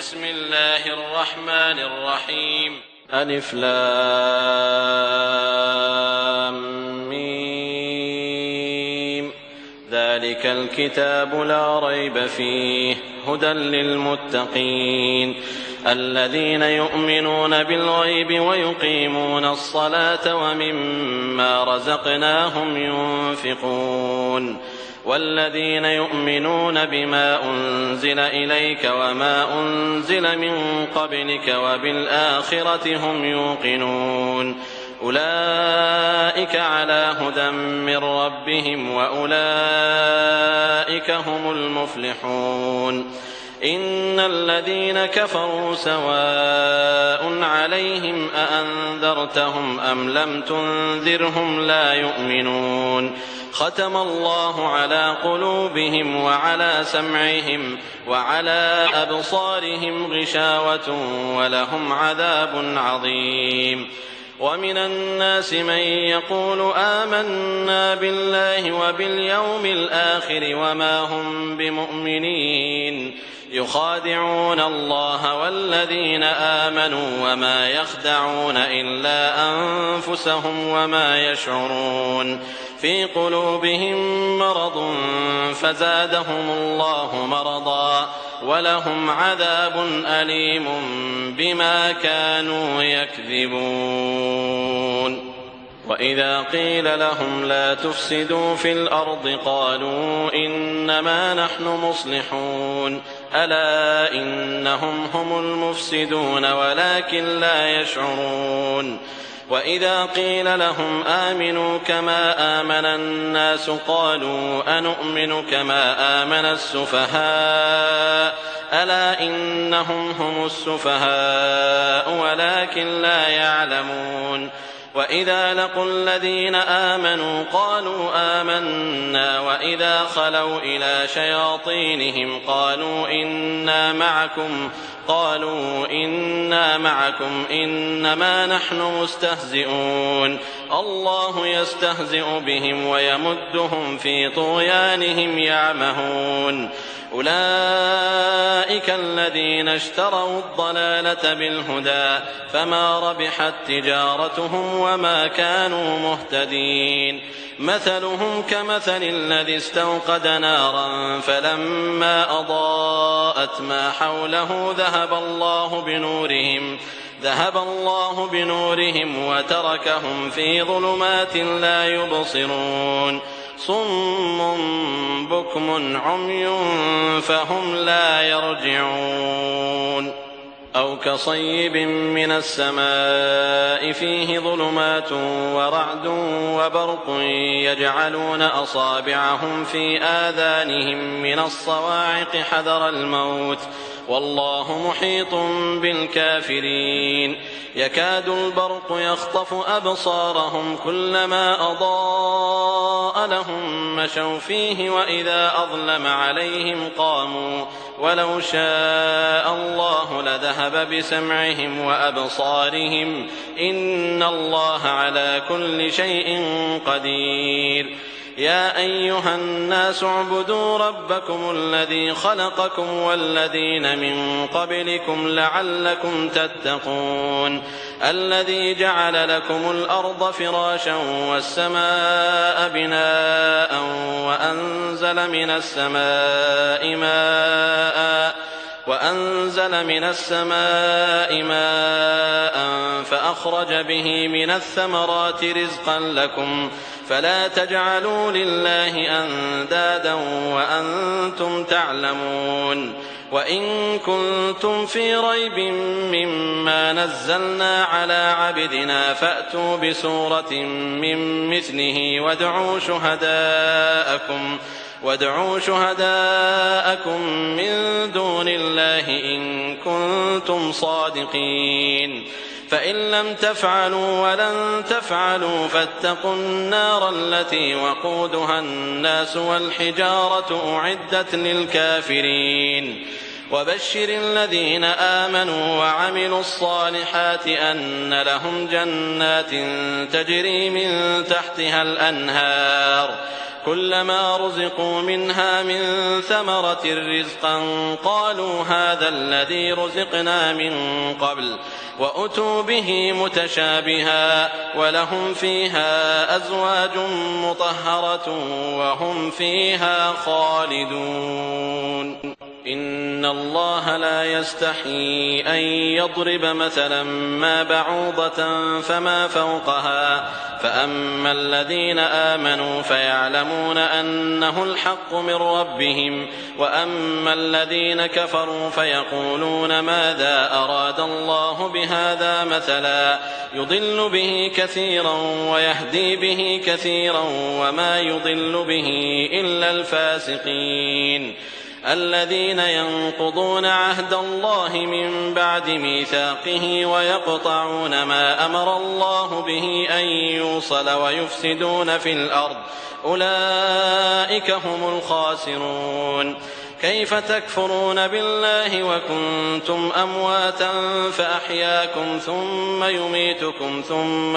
بسم الله الرحمن الرحيم. ألف لام ميم. ذلك الكتاب لا ريب فيه هدى للمتقين الذين يؤمنون بالغيب ويقيمون الصلاة ومما رزقناهم ينفقون والذين يؤمنون بما أنزل إليك وما أنزل من قبلك وبالآخرة هم يوقنون أولئك على هدى من ربهم وأولئك هم المفلحون. إن الذين كفروا سواء عليهم أأنذرتهم أم لم تنذرهم لا يؤمنون ختم الله على قلوبهم وعلى سمعهم وعلى أبصارهم غشاوة ولهم عذاب عظيم. ومن الناس من يقول آمنا بالله وباليوم الآخر وما هم بمؤمنين يخادعون الله والذين آمنوا وما يخدعون إلا أنفسهم وما يشعرون في قلوبهم مرض فزادهم الله مرضا ولهم عذاب أليم بما كانوا يكذبون. وإذا قيل لهم لا تفسدوا في الأرض قالوا إنما نحن مصلحون ألا إنهم هم المفسدون ولكن لا يشعرون. وإذا قيل لهم آمنوا كما آمن الناس قالوا أنؤمن كما آمن السفهاء ألا إنهم هم السفهاء ولكن لا يعلمون. وإذا لقوا الذين آمنوا قالوا آمنا وإذا خلوا إلى شياطينهم قالوا إنا معكم إنما نحن مستهزئون الله يستهزئ بهم ويمدهم في طغيانهم يعمهون. أولئك الذين اشتروا الضلالة بالهدى فما ربحت تجارتهم وما كانوا مهتدين. مثلهم كمثل الذي استوقد نارا فلما أضاءت ما حوله ذهب الله بنورهم وتركهم في ظلمات لا يبصرون صم بكم عمي فهم لا يرجعون. أو كصيب من السماء فيه ظلمات ورعد وبرق يجعلون أصابعهم في آذانهم من الصواعق حذر الموت والله محيط بالكافرين. يكاد البرق يخطف أبصارهم كلما أضاء لهم مشوا فيه وإذا أظلم عليهم قاموا ولو شاء الله لذهب بسمعهم وأبصارهم إن الله على كل شيء قدير. يا أيها الناس اعبدوا ربكم الذي خلقكم والذين من قبلكم لعلكم تتقون الذي جعل لكم الأرض فراشا والسماء بناء وأنزل من السماء ماء فأخرج به من الثمرات رزقا لكم فلا تجعلوا لله أندادا وأنتم تعلمون. وإن كنتم في ريب مما نزلنا على عبدنا فأتوا بسورة من مثله وادعوا شهداءكم من دون الله إن كنتم صادقين فإن لم تفعلوا ولن تفعلوا فاتقوا النار التي وقودها الناس والحجارة أعدت للكافرين. وبشر الذين آمنوا وعملوا الصالحات أن لهم جنات تجري من تحتها الأنهار كلما رزقوا منها من ثمرة رزقا قالوا هذا الذي رزقنا من قبل وأتوا به متشابها ولهم فيها أزواج مطهرة وهم فيها خالدون إن الله لا يستحيي أن يضرب مثلا ما بعوضة فما فوقها فأما الذين آمنوا فيعلمون أنه الحق من ربهم وأما الذين كفروا فيقولون ماذا أراد الله بهذا مثلا يضل به كثيرا ويهدي به كثيرا وما يضل به إلا الفاسقين الذين ينقضون عهد الله من بعد ميثاقه ويقطعون ما أمر الله به أن يوصل ويفسدون في الأرض أولئك هم الخاسرون كيف تكفرون بالله وكنتم أمواتا فأحياكم ثم يميتكم ثم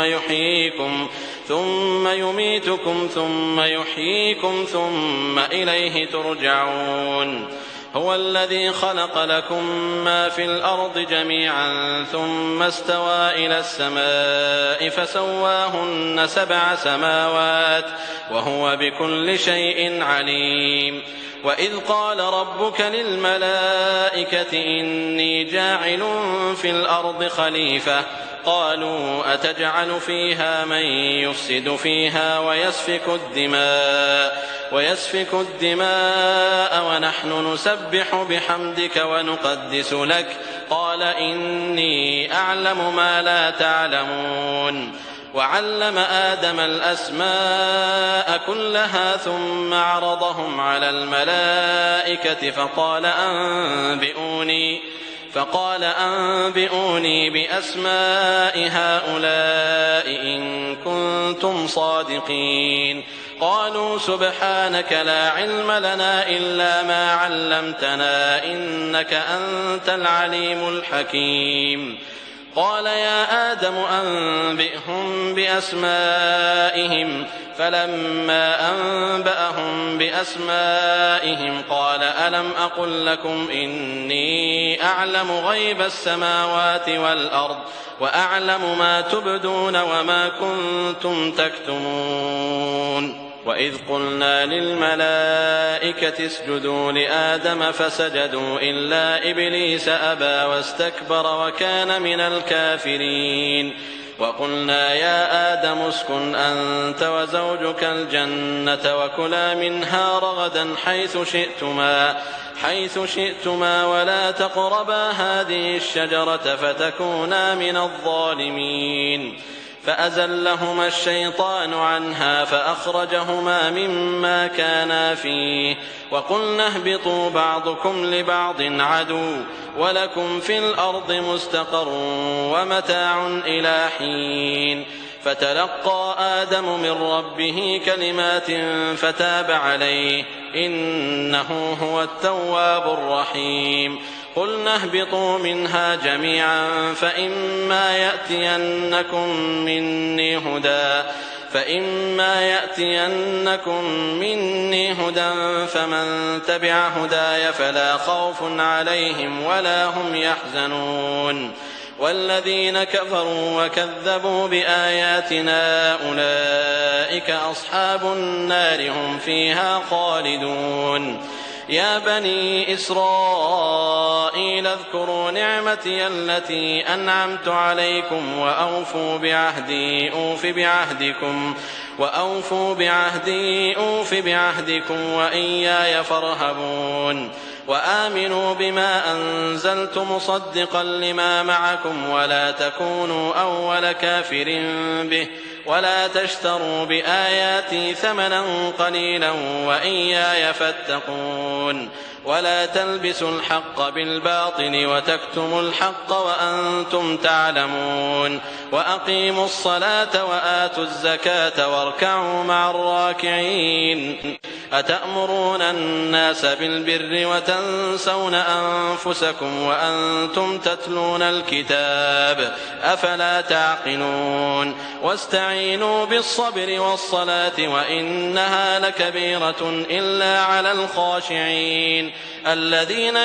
يحييكم ثم إليه ترجعون هو الذي خلق لكم ما في الأرض جميعا ثم استوى إلى السماء فسواهن 7 سماوات وهو بكل شيء عليم وإذ قال ربك للملائكة إني جاعل في الأرض خليفة قالوا أتجعل فيها من يفسد فيها ويسفك الدماء ونحن نسبح بحمدك ونقدس لك قال إني أعلم ما لا تعلمون وعلم آدم الأسماء كلها ثم عرضهم على الملائكة فقال أنبئوني بأسماء هؤلاء إن كنتم صادقين قالوا سبحانك لا علم لنا إلا ما علمتنا إنك أنت العليم الحكيم قال يا آدم أنبئهم بأسمائهم فلما أنبأهم بأسمائهم قال ألم أقل لكم إني أعلم غيب السماوات والأرض وأعلم ما تبدون وما كنتم تكتمون وإذ قلنا للملائكة اسجدوا لآدم فسجدوا إلا إبليس أبى واستكبر وكان من الكافرين وقلنا يا آدم اسكن أنت وزوجك الجنة وكلا منها رغدا حيث شئتما ولا تقربا هذه الشجرة فتكونا من الظالمين فأزلهما الشيطان عنها فأخرجهما مما كانا فيه وقلنا اهبطوا بعضكم لبعض عدو ولكم في الأرض مستقر ومتاع إلى حين فتلقى آدم من ربه كلمات فتاب عليه إنه هو التواب الرحيم قلنا اهبطوا منها جميعا فإما يأتينكم مني هدى فمن تبع هداي فلا خوف عليهم ولا هم يحزنون والذين كفروا وكذبوا بآياتنا أولئك أصحاب النار هم فيها خالدون يا بني إسرائيل اذكروا نعمتي التي أنعمت عليكم وأوفوا بعهدي أوف بعهدكم وإياي فارهبون وآمنوا بما أنزلت مصدقا لما معكم ولا تكونوا أول كافر به ولا تشتروا بآياتي ثمنا قليلا وإياي فاتقون ولا تلبسوا الحق بالباطل وتكتموا الحق وأنتم تعلمون وأقيموا الصلاة وآتوا الزكاة واركعوا مع الراكعين أتأمرون الناس بالبر وتنسون أنفسكم وأنتم تتلون الكتاب أفلا تعقلون واستعينوا بالصبر والصلاة وإنها لكبيرة إلا على الخاشعين الذين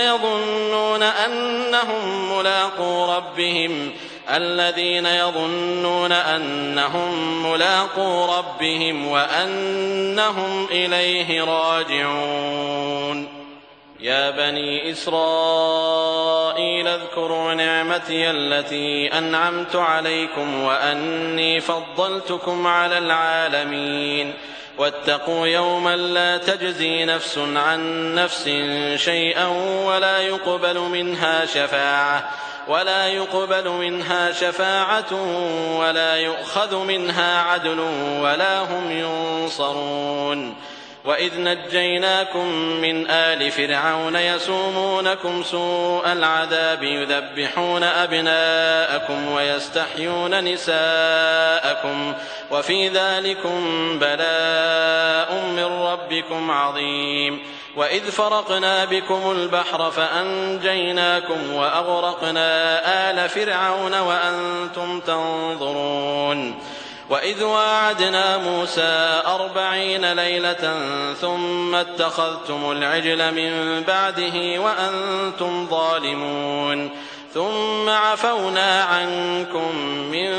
يظنون أنهم ملاقو ربهم وأنهم إليه راجعون يا بني إسرائيل اذكروا نعمتي التي أنعمت عليكم وأني فضلتكم على العالمين واتقوا يوما لا تجزي نفس عن نفس شيئا ولا يقبل منها شفاعة ولا يؤخذ منها عدل ولا هم ينصرون وإذ نجيناكم من آل فرعون يسومونكم سوء العذاب يذبحون أبناءكم ويستحيون نساءكم وفي ذلكم بلاء من ربكم عظيم وإذ فرقنا بكم البحر فأنجيناكم وأغرقنا آل فرعون وأنتم تنظرون وإذ واعدنا موسى 40 ليلة ثم اتخذتم العجل من بعده وأنتم ظالمون ثم عفونا عنكم من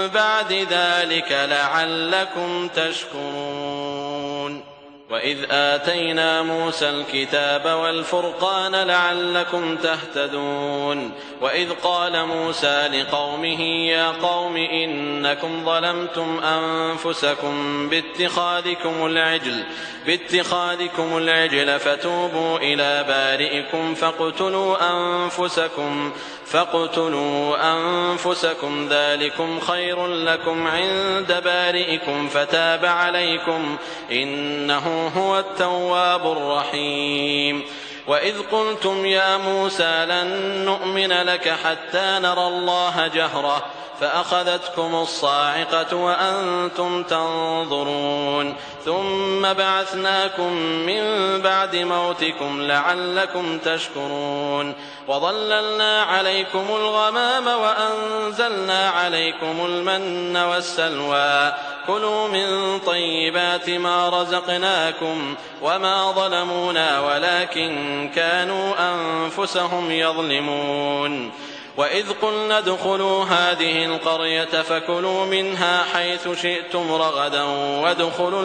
بعد ذلك لعلكم تشكرون وإذ آتينا موسى الكتاب والفرقان لعلكم تهتدون وإذ قال موسى لقومه يا قوم إنكم ظلمتم أنفسكم باتخاذكم العجل فتوبوا إلى بارئكم فاقتلوا أنفسكم ذلكم خير لكم عند بارئكم فتاب عليكم إنه هو التواب الرحيم وإذ قلتم يا موسى لن نؤمن لك حتى نرى الله جهرة فأخذتكم الصاعقة وأنتم تنظرون ثم بعثناكم من بعد موتكم لعلكم تشكرون وظللنا عليكم الغمام وأنزلنا عليكم المن والسلوى كلوا من طيبات ما رزقناكم وما ظلمونا ولكن كانوا أنفسهم يظلمون وإذ قلنا ادخلوا هذه القرية فكلوا منها حيث شئتم رغدا وادخلوا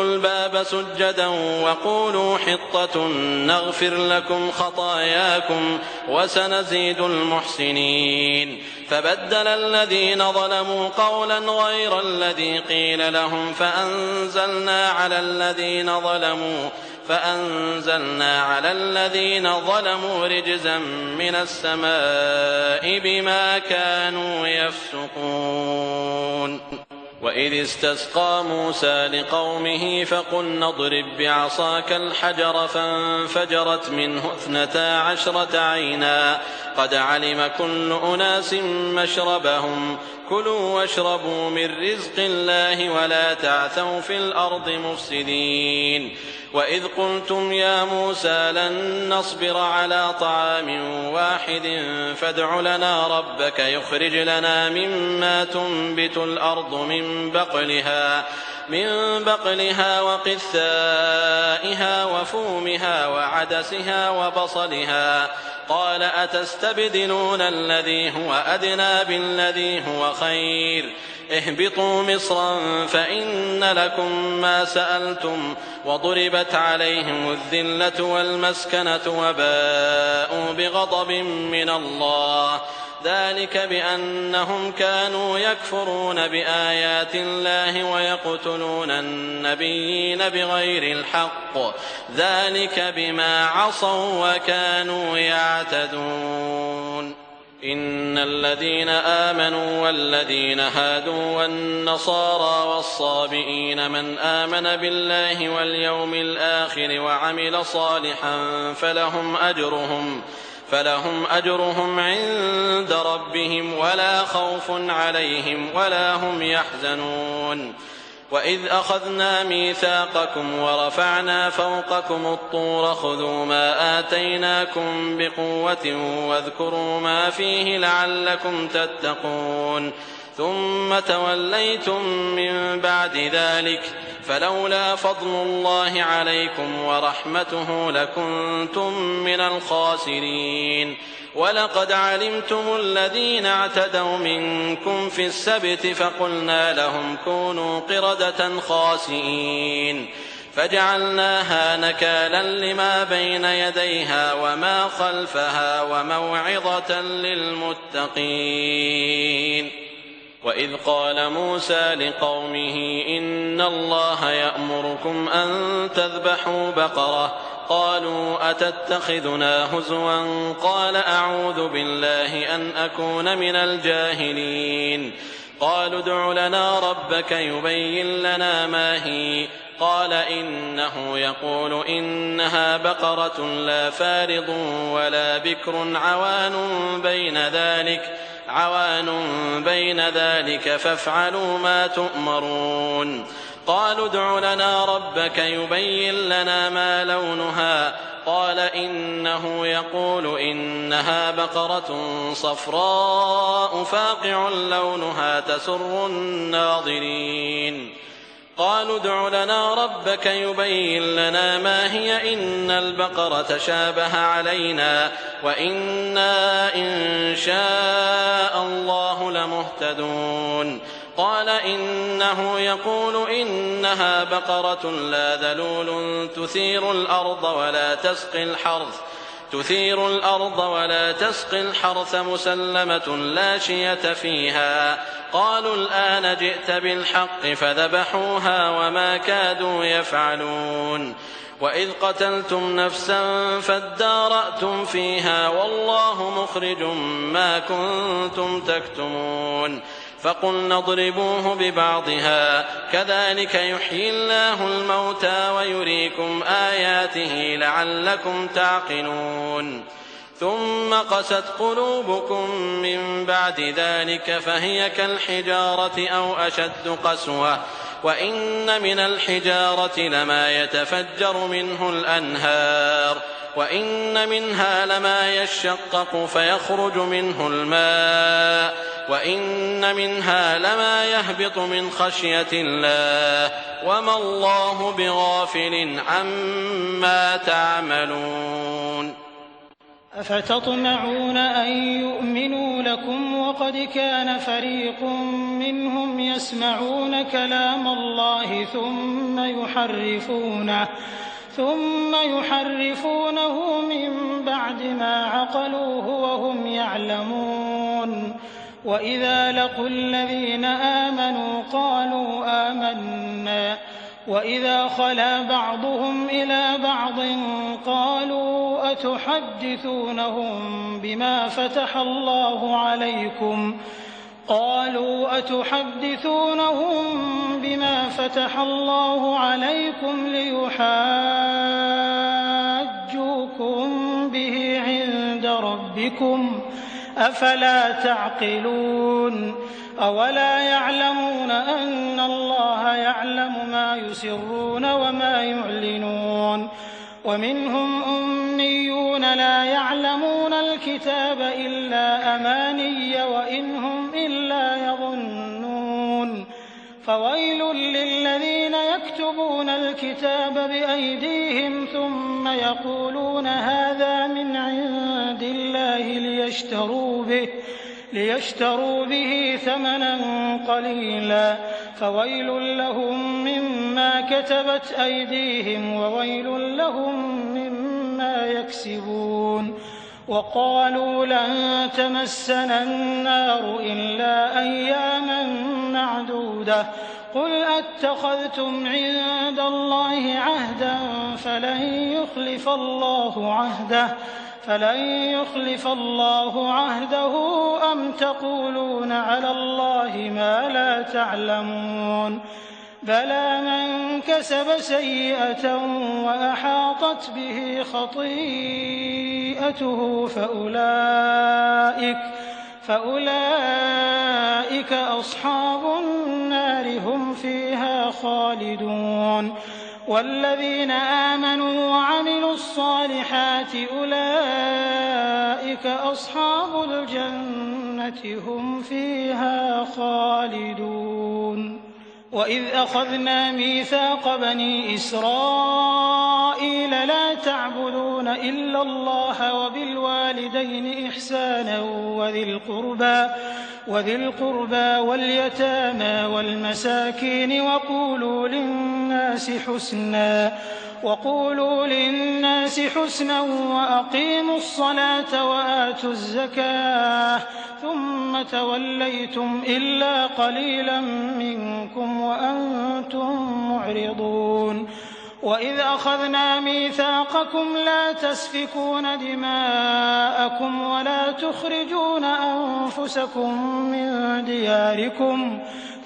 الباب سجدا وقولوا حطة نغفر لكم خطاياكم وسنزيد المحسنين فبدل الذين ظلموا قولا غير الذي قيل لهم فأنزلنا على الذين ظلموا رجزا من السماء بما كانوا يفسقون وإذ استسقى موسى لقومه فقلنا اضرب بعصاك الحجر فانفجرت منه 12 عينا قد علم كل أناس مشربهم كلوا واشربوا من رزق الله ولا تعثوا في الأرض مفسدين وإذ قلتم يا موسى لن نصبر على طعام واحد فادع لنا ربك يخرج لنا مما تنبت الأرض من بقلها وقثائها وفومها وعدسها وبصلها قال أتستبدلون الذي هو أدنى بالذي هو خير اهبطوا مصرا فإن لكم ما سألتم وضربت عليهم الذلة والمسكنة وباءوا بغضب من الله ذلك بأنهم كانوا يكفرون بآيات الله ويقتلون النبيين بغير الحق ذلك بما عصوا وكانوا يعتدون إن الذين آمنوا والذين هادوا والنصارى والصابئين من آمن بالله واليوم الآخر وعمل صالحا فلهم أجرهم عند ربهم ولا خوف عليهم ولا هم يحزنون وإذ أخذنا ميثاقكم ورفعنا فوقكم الطور خذوا ما آتيناكم بقوة واذكروا ما فيه لعلكم تتقون ثم توليتم من بعد ذلك فلولا فضل الله عليكم ورحمته لكنتم من الخاسرين ولقد علمتم الذين اعتدوا منكم في السبت فقلنا لهم كونوا قردة خاسئين فجعلناها نكالا لما بين يديها وما خلفها وموعظة للمتقين. وإذ قال موسى لقومه إن الله يأمركم أن تذبحوا بقرة قالوا أتتخذنا هزوا قال أعوذ بالله أن أكون من الجاهلين قالوا ادع لنا ربك يبين لنا ما هي قال إنه يقول إنها بقرة لا فارض ولا بكر عوان بين ذلك فافعلوا ما تؤمرون قالوا ادع لنا ربك يبين لنا ما لونها قال إنه يقول إنها بقرة صفراء فاقع لونها تسر الناظرين قالوا ادع لنا ربك يبين لنا ما هي إن البقرة شابه علينا وإنا إن شاء الله لمهتدون قال إنه يقول إنها بقرة لا ذلول تثير الأرض ولا تسقي الحرث مسلمة لا شية فيها قالوا الآن جئت بالحق فذبحوها وما كادوا يفعلون وإذ قتلتم نفسا فادارأتم فيها والله مخرج ما كنتم تكتمون فقلنا اضربوه ببعضها كذلك يحيي الله الموتى ويريكم آياته لعلكم تعقلون ثم قست قلوبكم من بعد ذلك فهي كالحجارة أو أشد قسوة وإن من الحجارة لما يتفجر منه الأنهار وإن منها لما يشقق فيخرج منه الماء وإن منها لما يهبط من خشية الله وما الله بغافل عما تعملون أفتطمعون أن يؤمنوا لكم وقد كان فريق منهم يسمعون كلام الله ثم يحرفونه من بعد ما عقلوه وهم يعلمون وإذا لقوا الذين آمنوا قالوا آمنا وإذا خلا بعضهم إلى بعض قالوا أتحدثونهم بما فتح الله عليكم ليحاجوكم به عند ربكم أفلا تعقلون أولا يعلمون أن الله يعلم ما يسرون وما يعلنون ومنهم أميون لا يعلمون الكتاب إلا أماني وإن هم إلا يظنون فويل للذين يكتبون الكتاب بأيديهم ثم يقولون هذا من عند الله ليشتروا به ثمنا قليلا فويل لهم مما كتبت أيديهم وويل لهم مما يكسبون وقالوا لن تمسنا النار إلا أياما معدودة قل أتخذتم عند الله عهدا فلن يخلف الله عهده أم تقولون على الله ما لا تعلمون بلى من كسب سيئة وأحاطت به خطيئته فأولئك أصحاب النار هم فيها خالدون والذين آمنوا وعملوا الصالحات أولئك أصحاب الجنة هم فيها خالدون وإذ أخذنا ميثاق بني إسرائيل لا تعبدون إلا الله وبالوالدين إحسانا وذي القربى واليتامى والمساكين وقولوا للناس حسنا وأقيموا الصلاة وآتوا الزكاة ثم توليتم إلا قليلا منكم وأنتم معرضون وإذ أخذنا ميثاقكم لا تسفكون دماءكم ولا تخرجون أنفسكم من دياركم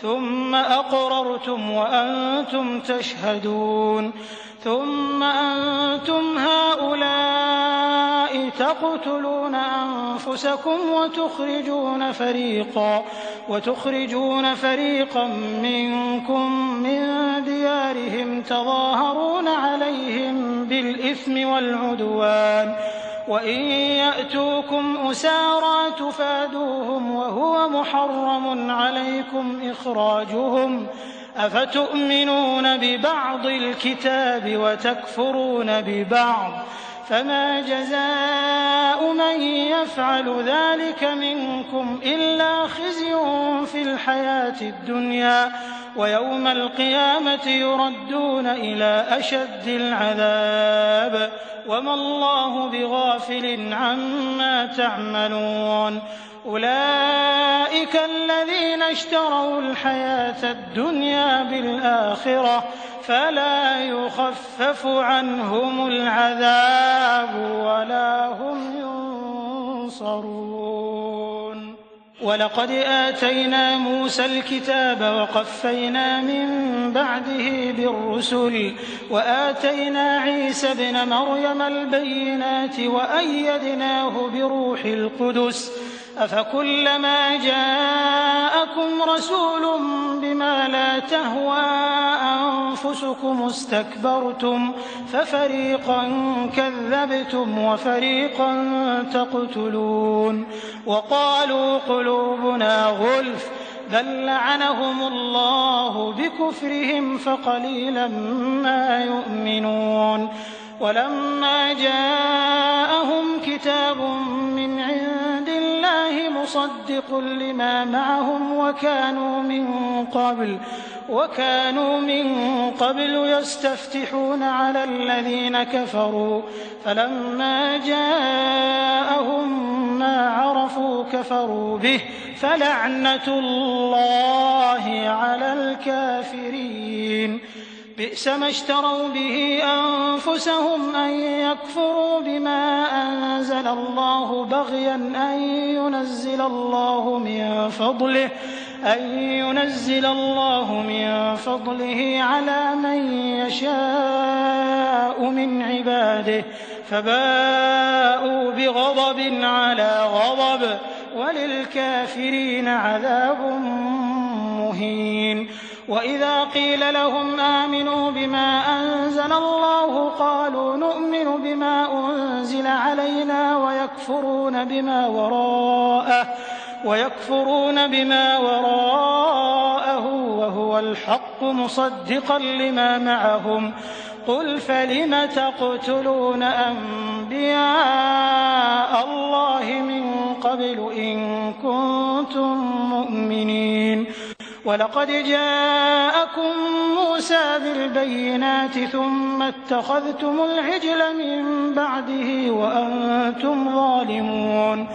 ثم أقررتم وأنتم تشهدون ثم أنتم هؤلاء تقتلون أنفسكم وتخرجون فريقا منكم من ديارهم تظاهرون عليهم بالإثم والعدوان وإن يأتوكم أسارى تفادوهم وهو محرم عليكم إخراجهم أفتؤمنون ببعض الكتاب وتكفرون ببعض فما جزاء من يفعل ذلك منكم إلا خزي في الحياة الدنيا ويوم القيامة يردون إلى أشد العذاب وما الله بغافل عما تعملون أولئك الذين اشتروا الحياة الدنيا بالآخرة فلا يخفف عنهم العذاب ولا هم ينصرون ولقد آتينا موسى الكتاب وقفينا من بعده بالرسل وآتينا عيسى ابن مريم البينات وأيدناه بروح القدس أفكلما جاءكم رسول بما لا تهوى أنفسكم استكبرتم ففريقا كذبتم وفريقا تقتلون وقالوا قلوبنا غلف بل لعنهم الله بكفرهم فقليلا ما يؤمنون ولما جاءهم كتاب من عند الله مصدق لما معهم وكانوا من قبل يستفتحون على الذين كفروا فلما جاءهم ما عرفوا كفروا به فلعنة الله على الكافرين بئس ما اشتروا به أنفسهم أن يكفروا بما أنزل الله بغيا أن ينزل الله من فضله على من يشاء من عباده فباءوا بغضب على غضب وللكافرين عذاب مهين وإذا قيل لهم آمنوا بما أنزل الله قالوا نؤمن بما أنزل علينا ويكفرون بما وراءه وهو الحق مصدقا لما معهم قل فلم تقتلون أنبياء الله من قبل إن كنتم مؤمنين ولقد جاءكم موسى بالبينات ثم اتخذتم العجل من بعده وأنتم ظالمون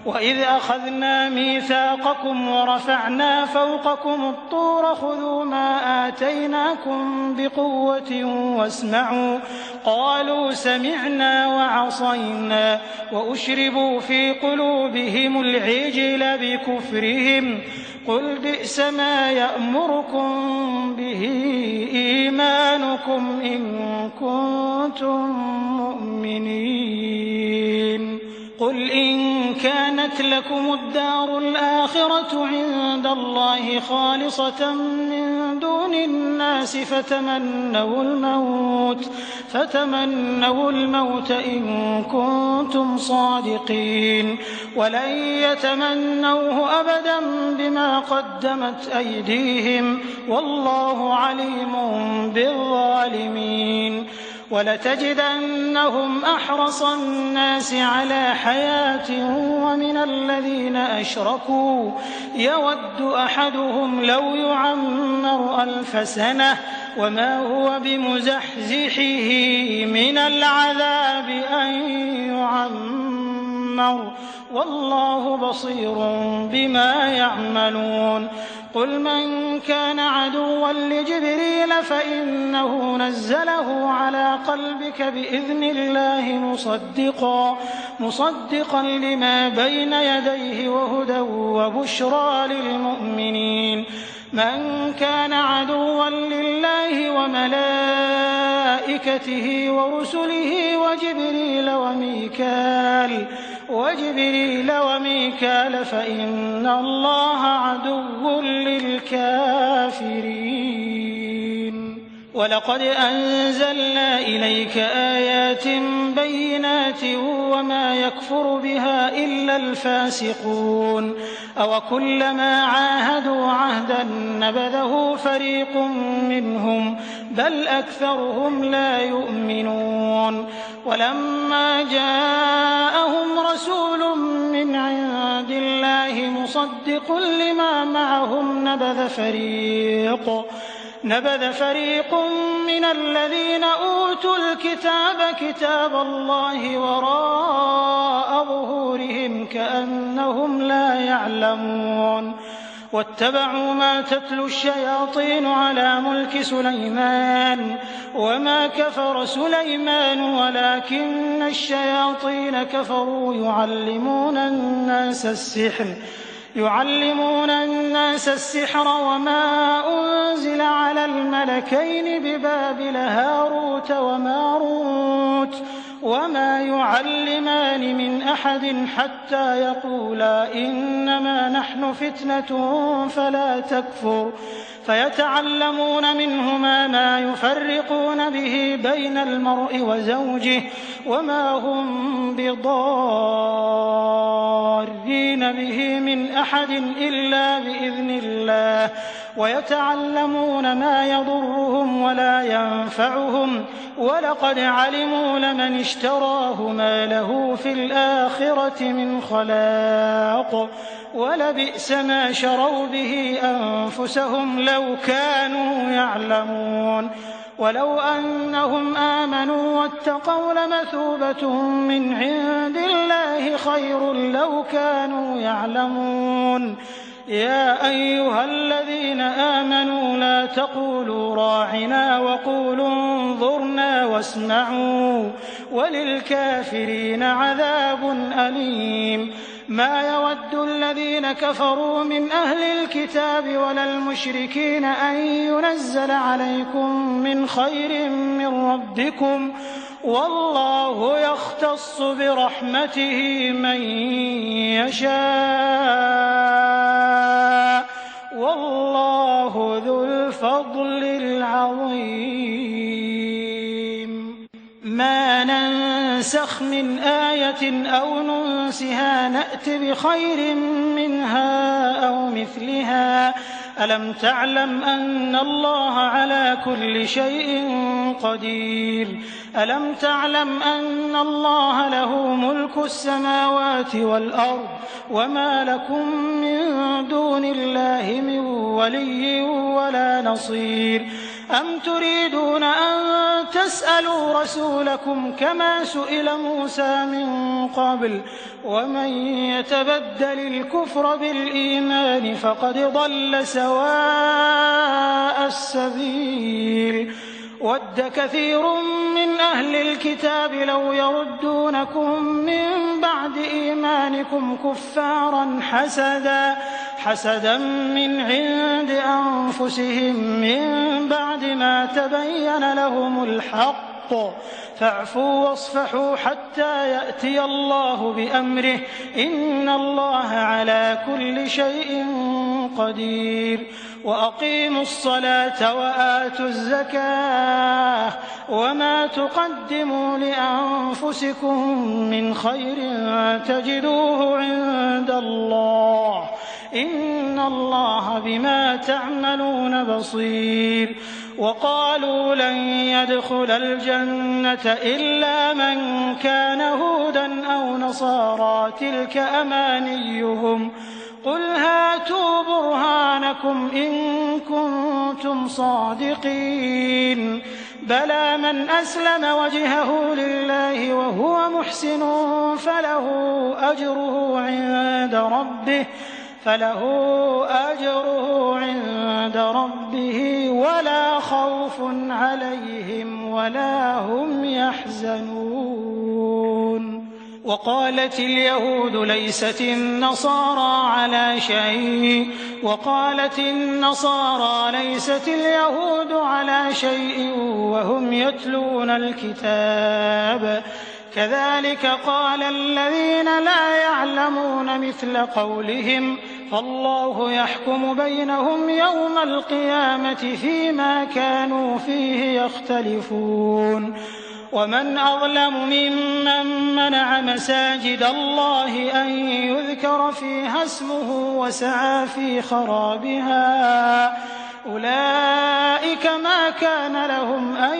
وإذ أخذنا ميثاقكم ورفعنا فوقكم الطور خذوا ما آتيناكم بقوة واسمعوا قالوا سمعنا وعصينا وأشربوا في قلوبهم العجل بكفرهم قل بئس ما يأمركم به إيمانكم إن كنتم مؤمنين قل إن كانت لكم الدار الآخرة عند الله خالصة من دون الناس فتمنوا الموت إن كنتم صادقين ولن يتمنوه أبدا بما قدمت أيديهم والله عليم بالظالمين ولتجدنهم أحرص الناس على حياة ومن الذين أشركوا يود أحدهم لو يعمر 1000 سنة وما هو بمزحزحه من العذاب أن يعمر والله بصير بما يعملون قل من كان عدوا لجبريل فإنه نزله على قلبك بإذن الله مصدقا لما بين يديه وهدى وبشرى للمؤمنين من كان عدوا لله وملائكته ورسله وجبريل وميكال فإن الله عدو للكافرين ولقد أنزلنا إليك آيات بينات وما يكفر بها إلا الفاسقون أوكلما عاهدوا عهدا نبذه فريق منهم بل أكثرهم لا يؤمنون ولما جاءهم رسول من عند الله مصدق لما معهم نبذ فريق من الذين أوتوا الكتاب كتاب الله وراء ظهورهم كأنهم لا يعلمون واتبعوا ما تتلو الشياطين على ملك سليمان وما كفر سليمان ولكن الشياطين كفروا يعلمون الناس السحر وما أنزل على الملكين ببابل هاروت وماروت وما يعلمان من أحد حتى يقولا إنما نحن فتنة فلا تكفر فيتعلمون منهما ما يفرقون به بين المرء وزوجه وما هم بضارين به من أحد إلا بإذن الله ويتعلمون ما يضرهم ولا ينفعهم ولقد علموا لمن اشتراه ما له في الآخرة من خلاق ولبئس ما شروا به أنفسهم لو كانوا يعلمون ولو أنهم آمنوا واتقوا لمثوبة من عند الله خير لو كانوا يعلمون يا أيها الذين آمنوا لا تقولوا راعنا وقولوا انظرنا واسمعوا وللكافرين عذاب أليم ما يود الذين كفروا من أهل الكتاب ولا المشركين أن ينزل عليكم من خير من ربكم والله يختص برحمته من يشاء والله ذو الفضل العظيم ما ننسخ من آية أو ننسها نأت بخير منها أو مثلها ألم تعلم أن الله على كل شيء قدير ألم تعلم أن الله له ملك السماوات والأرض وما لكم من دون الله من ولي ولا نصير أم تريدون أن تسألوا رسولكم كما سئل موسى من قبل ومن يتبدل الكفر بالإيمان فقد ضل سواء السبيل ود كثير من أهل الكتاب لو يردونكم من بعد إيمانكم كفارا حسدا من عند أنفسهم من بعد ما تبين لهم الحق الحق فاعفوا واصفحوا حتى يأتي الله بأمره إن الله على كل شيء قدير وأقيموا الصلاة وآتوا الزكاة وما تقدموا لأنفسكم من خير تجدوه عند الله إن الله بما تعملون بصير وقالوا لن يدخل الجنة إلا من كان هودا أو نصارى تلك أمانيهم قل هاتوا برهانكم إن كنتم صادقين بلى من أسلم وجهه لله وهو محسن فله أجره عند ربه ولا خوف عليهم ولا هم يحزنون وقالت اليهود ليست النصارى على شيء وقالت النصارى ليست اليهود على شيء وهم يتلون الكتاب كذلك قال الذين لا يعلمون مثل قولهم فالله يحكم بينهم يوم القيامة فيما كانوا فيه يختلفون ومن أظلم ممن منع مساجد الله أن يذكر فيها اسمه وسعى في خرابها أولئك ما كان لهم أن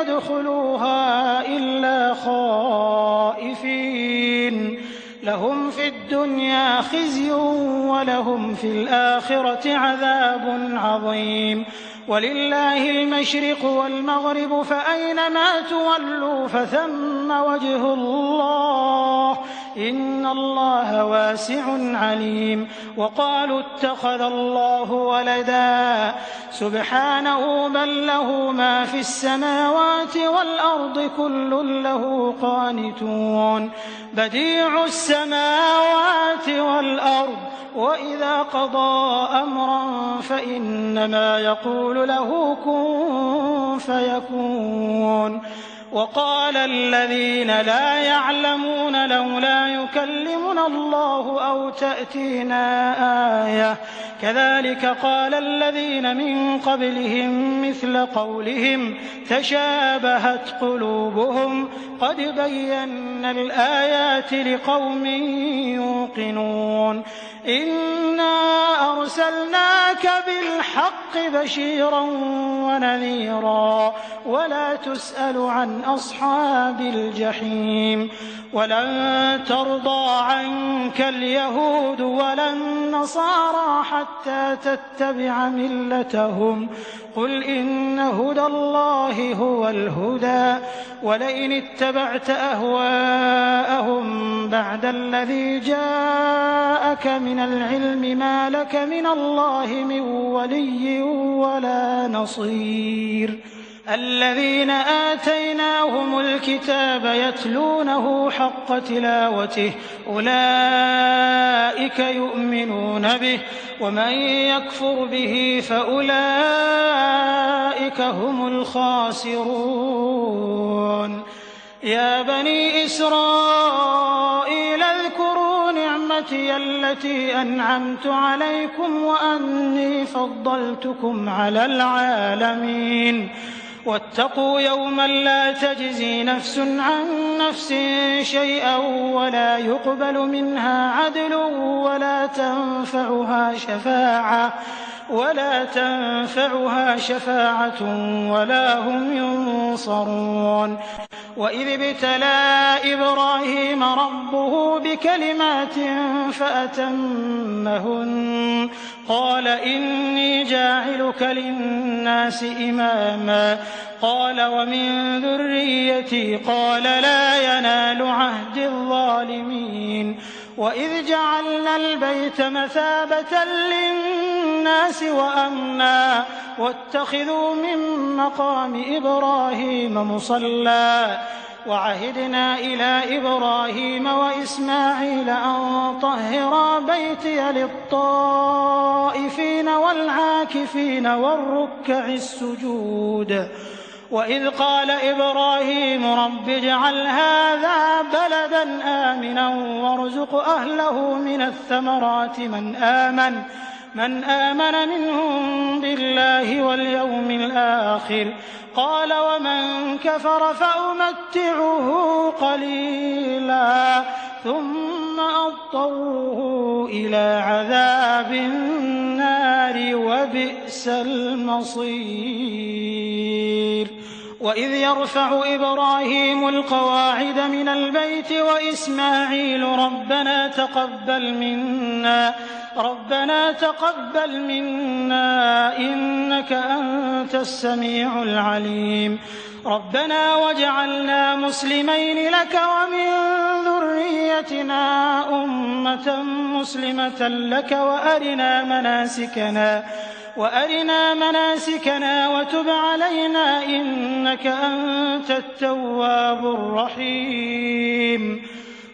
يدخلوها إلا خائفين لهم في الدنيا خزي ولهم في الآخرة عذاب عظيم ولله المشرق والمغرب فأينما تولوا فثم وجه الله إن الله واسع عليم وقالوا اتخذ الله ولدا سبحانه بل له ما في السماوات والأرض كل له قانتون بديع السماوات والأرض وإذا قضى أمرا فإنما يقول له كن فيكون وقال الذين لا يعلمون لولا يكلمنا الله أو تأتينا آية كذلك قال الذين من قبلهم مثل قولهم تشابهت قلوبهم قد بينا الآيات لقوم يوقنون إنا أرسلناك بالحق بشيرا ونذيرا ولا تسأل عن أصحاب الجحيم ولن ترضى عنك اليهود ولا النصارى حتى تتبع ملتهم قل إن هدى الله هو الهدى ولئن اتبعت أهواءهم بعد الذي جاءك من العلم ما لك من الله من ولي ولا نصير الذين آتيناهم الكتاب يتلونه حق تلاوته أولئك يؤمنون به ومن يكفر به فأولئك هم الخاسرون يا بني إسرائيل اذكروا نعمتي التي أنعمت عليكم وأني فضلتكم على العالمين واتقوا يوما لا تجزي نفس عن نفس شيئا ولا يقبل منها عدل ولا تنفعها شفاعة ولا هم ينصرون وإذ ابتلى إبراهيم ربه بكلمات فأتمهن قال إني جاعلك للناس إماما قال ومن ذريتي قال لا ينال عهد الظالمين وإذ جعلنا البيت مثابة للناس وأمنا واتخذوا من مقام إبراهيم مصلى وعهدنا إلى إبراهيم وإسماعيل أن طهرا بيتي للطائفين والعاكفين والركع السجود وإذ قال إبراهيم رب اجعل هذا بلدا آمنا وارزق أهله من الثمرات من آمن منهم بالله واليوم الآخر قال ومن كفر فأمتعه قليلا ثم أضطره إلى عذاب النار وبئس المصير وإذ يرفع إبراهيم القواعد من البيت وإسماعيل ربنا تقبل منا إنك أنت السميع العليم ربنا واجعلنا مسلمين لك ومن ذريتنا أمة مسلمة لك وأرنا مناسكنا وتب علينا إنك أنت التواب الرحيم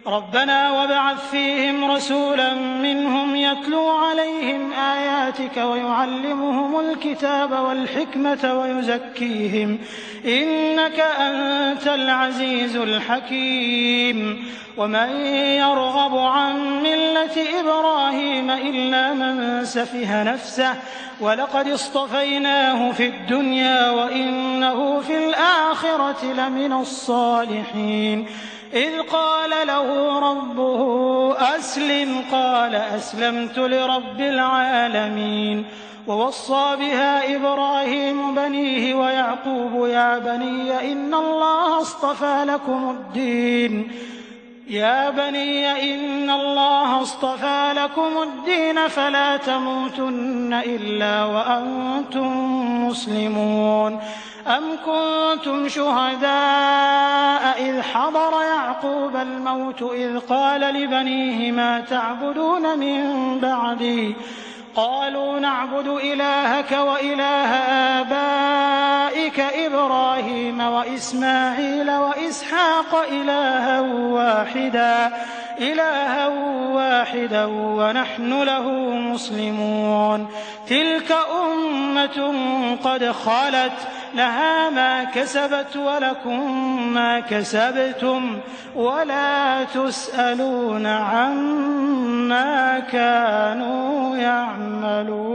ربنا وابعث فيهم رسولا منهم يتلو عليهم آياتك ويعلمهم الكتاب والحكمة ويزكيهم إنك أنت العزيز الحكيم ومن يرغب عن ملة إبراهيم إلا من سفه نفسه ولقد اصطفيناه في الدنيا وإنه في الآخرة لمن الصالحين إذ قال له ربه أسلم قال أسلمت لرب العالمين ووصى بها إبراهيم بنيه ويعقوب يا بني إن الله اصطفى لكم الدين فلا تموتن إلا وأنتم مسلمون أم كنتم شهداء إذ حضر يعقوب الموت إذ قال لبنيه ما تعبدون من بعدي قالوا نعبد إلهك وإله آبائك إبراهيم وإسماعيل وإسحاق إلها واحدا ونحن له مسلمون تلك أمة قد خلت لها ما كسبت ولكم ما كسبتم ولا تسألون عما كانوا يعملون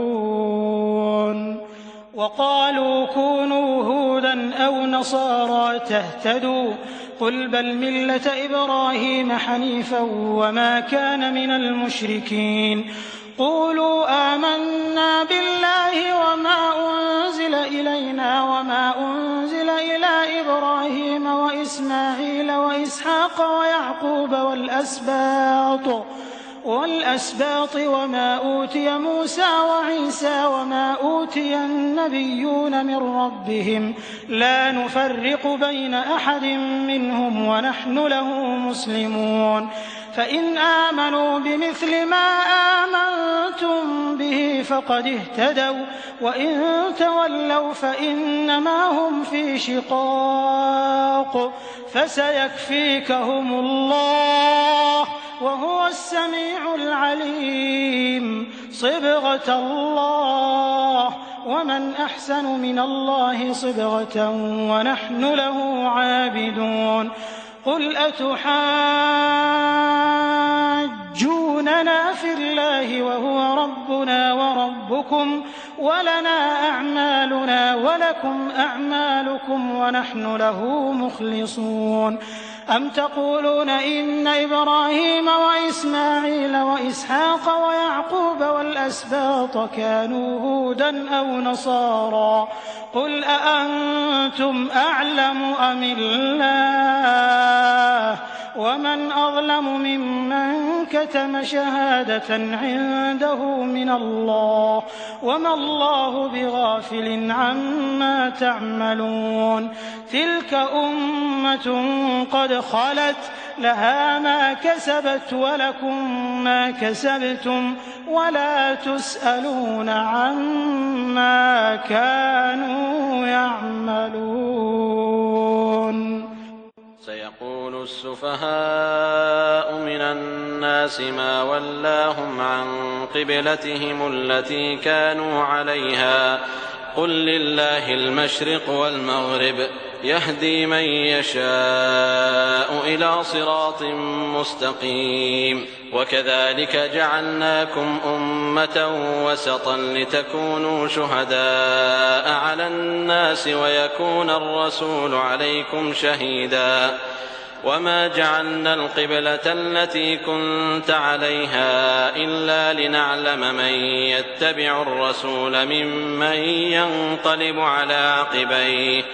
وقالوا كونوا هودا أو نصارى تهتدوا قل بل ملة إبراهيم حنيفا وما كان من المشركين قولوا آمنا بالله وما أنزل إلينا وما أنزل إلى إبراهيم وإسماعيل وإسحاق ويعقوب والأسباط وما أوتي موسى وعيسى وما أوتي النبيون من ربهم لا نفرق بين أحد منهم ونحن له مسلمون فإن آمنوا بمثل ما آمنتم به فقد اهتدوا وإن تولوا فإنما هم في شقاق فسيكفيكهم الله وهو السميع العليم صبغة الله ومن أحسن من الله صبغة ونحن له عابدون قل أتحاجوننا في الله وهو ربنا وربكم ولنا أعمالنا ولكم أعمالكم ونحن له مخلصون أم تقولون إن إبراهيم وإسماعيل وإسحاق ويعقوب والأسباط كانوا هودا أو نصارى قل أأنتم أعلم أم الله ومن أظلم ممن كتم شهادة عنده من الله وما الله بغافل عما تعملون تلك أمة قد خلت لها ما كسبت ولكم ما كسبتم ولا تسألون عما كانوا يعملون سيقول السفهاء من الناس ما ولاهم عن قبلتهم التي كانوا عليها قل لله المشرق والمغرب يهدي من يشاء إلى صراط مستقيم. وكذلك جعلناكم أمة وسطا لتكونوا شهداء على الناس ويكون الرسول عليكم شهيدا. وما جعلنا القبلة التي كنت عليها إلا لنعلم من يتبع الرسول ممن ينقلب على عقبيه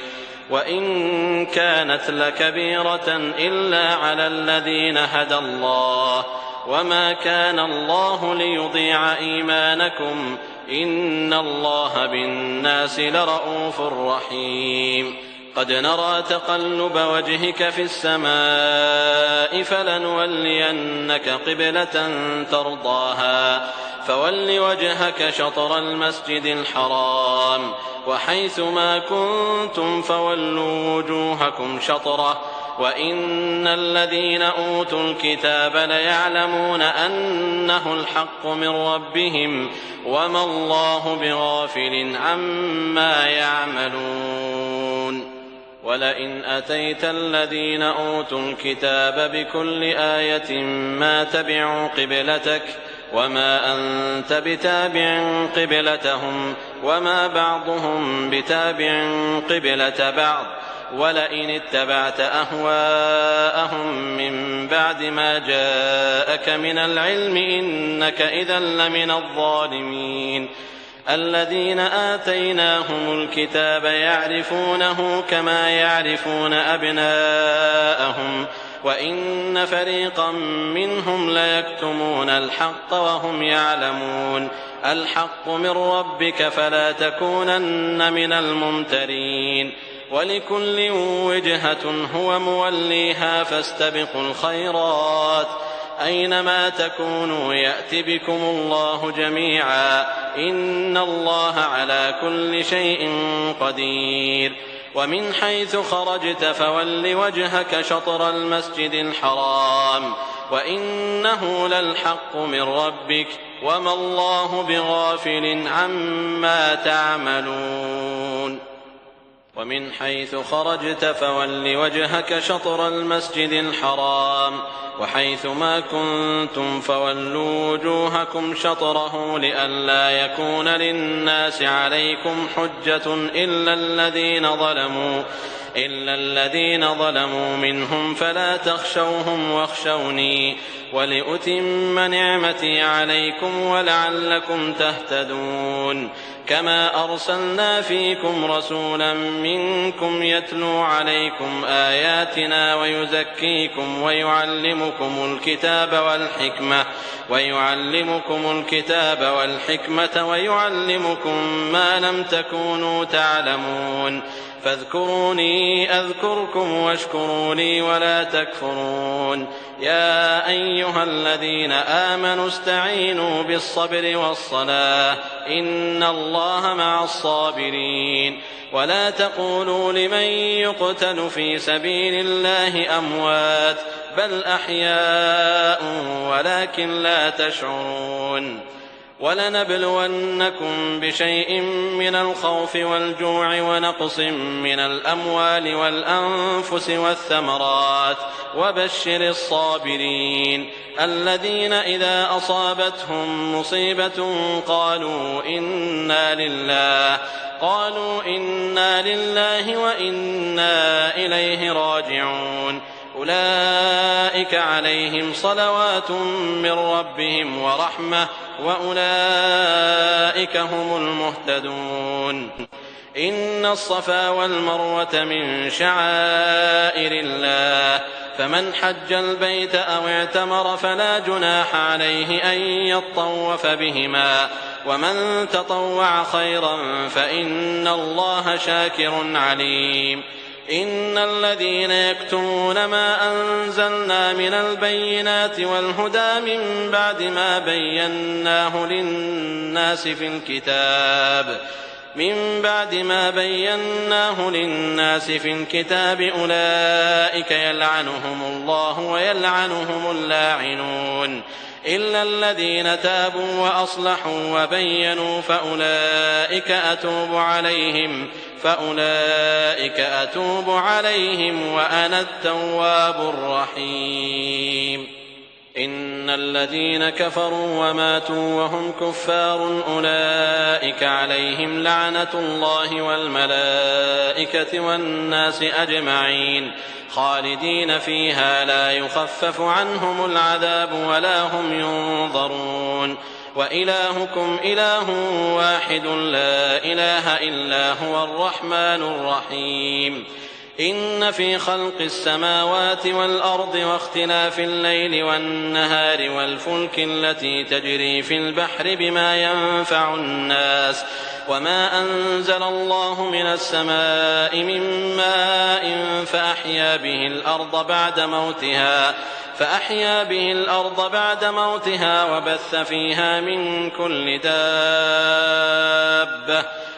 وإن كانت لكبيرة إلا على الذين هدى الله وما كان الله ليضيع إيمانكم إن الله بالناس لرءوف رحيم. قد نرى تقلب وجهك في السماء فلنولينك قبلة ترضاها فول وجهك شطر المسجد الحرام وحيث ما كنتم فولوا وجوهكم شطره وإن الذين أوتوا الكتاب ليعلمون أنه الحق من ربهم وما الله بغافل عما يعملون. ولئن أتيت الذين أوتوا الكتاب بكل آية ما تبعوا قبلتك وما أنت بتابع قبلتهم وما بعضهم بتابع قبلة بعض ولئن اتبعت أهواءهم من بعد ما جاءك من العلم إنك إذا لمن الظالمين. الذين آتيناهم الكتاب يعرفونه كما يعرفون أبناءهم وإن فريقا منهم ليكتمون الحق وهم يعلمون. الحق من ربك فلا تكونن من الممترين. ولكل وجهة هو موليها فاستبقوا الخيرات أينما تكونوا يأت بكم الله جميعا إن الله على كل شيء قدير. ومن حيث خرجت فول وجهك شطر المسجد الحرام وإنه للحق من ربك وما الله بغافل عما تعملون. ومن حيث خرجت فول وجهك شطر المسجد الحرام وحيث ما كنتم فولوا وجوهكم شطره لئلا يكون للناس عليكم حجة إلا الذين ظلموا منهم فلا تخشوهم واخشوني ولأتم نعمتي عليكم ولعلكم تهتدون. كما أرسلنا فيكم رسولا منكم يتلو عليكم آياتنا ويزكيكم ويعلمكم الكتاب والحكمة ويعلمكم ما لم تكونوا تعلمون. فاذكروني أذكركم واشكروا لي ولا تكفرون. يا أيها الذين آمنوا استعينوا بالصبر والصلاة إن الله مع الصابرين. ولا تقولوا لمن يقتل في سبيل الله أموات بل أحياء ولكن لا تشعرون. ولنبلونكم بشيء من الخوف والجوع ونقص من الأموال والأنفس والثمرات وبشر الصابرين الذين إذا أصابتهم مصيبة قالوا إنا لله وإنا إليه راجعون. أولئك عليهم صلوات من ربهم ورحمة وأولئك هم المهتدون. إن الصفا والمروة من شعائر الله فمن حج البيت أو اعتمر فلا جناح عليه أن يطوف بهما ومن تطوع خيرا فإن الله شاكر عليم. إن الذين يكتمون ما أنزلنا من البينات والهدى من بعد ما بيناه للناس في الكتاب أولئك يلعنهم الله ويلعنهم اللاعنون. إلا الذين تابوا وأصلحوا وبينوا فأولئك أتوب عليهم وأنا التواب الرحيم. إن الذين كفروا وماتوا وهم كفار أولئك عليهم لعنة الله والملائكة والناس أجمعين خالدين فيها لا يخفف عنهم العذاب ولا هم ينظرون. وإلهكم إله واحد لا إله إلا هو الرحمن الرحيم. إن في خلق السماوات والأرض واختلاف الليل والنهار والفلك التي تجري في البحر بما ينفع الناس وما أنزل الله من السماء من ماء فأحيا به الأرض بعد موتها وبث فيها من كل دابة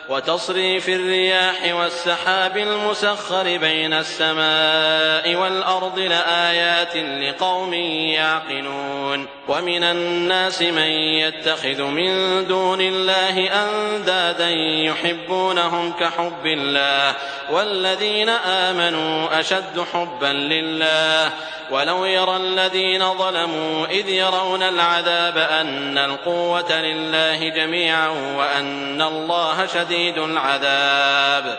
وتصريف الرياح والسحاب المسخر بين السماء والأرض لآيات لقوم يعقلون. ومن الناس من يتخذ من دون الله أندادا يحبونهم كحب الله والذين آمنوا أشد حبا لله. ولو يرى الذين ظلموا إذ يرون العذاب أن القوة لله جميعا وأن الله شديد العذاب.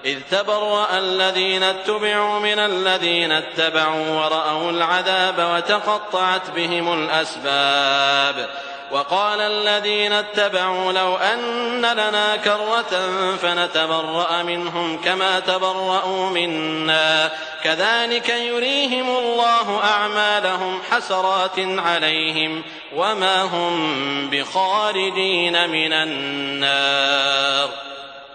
إذ تبرأ الذين اتبعوا من الذين اتبعوا ورأوا العذاب وتقطعت بهم الأسباب. وقال الذين اتبعوا لو أن لنا كرة فنتبرأ منهم كما تبرأوا منا كذلك يريهم الله أعمالهم حسرات عليهم وما هم بخارجين من النار.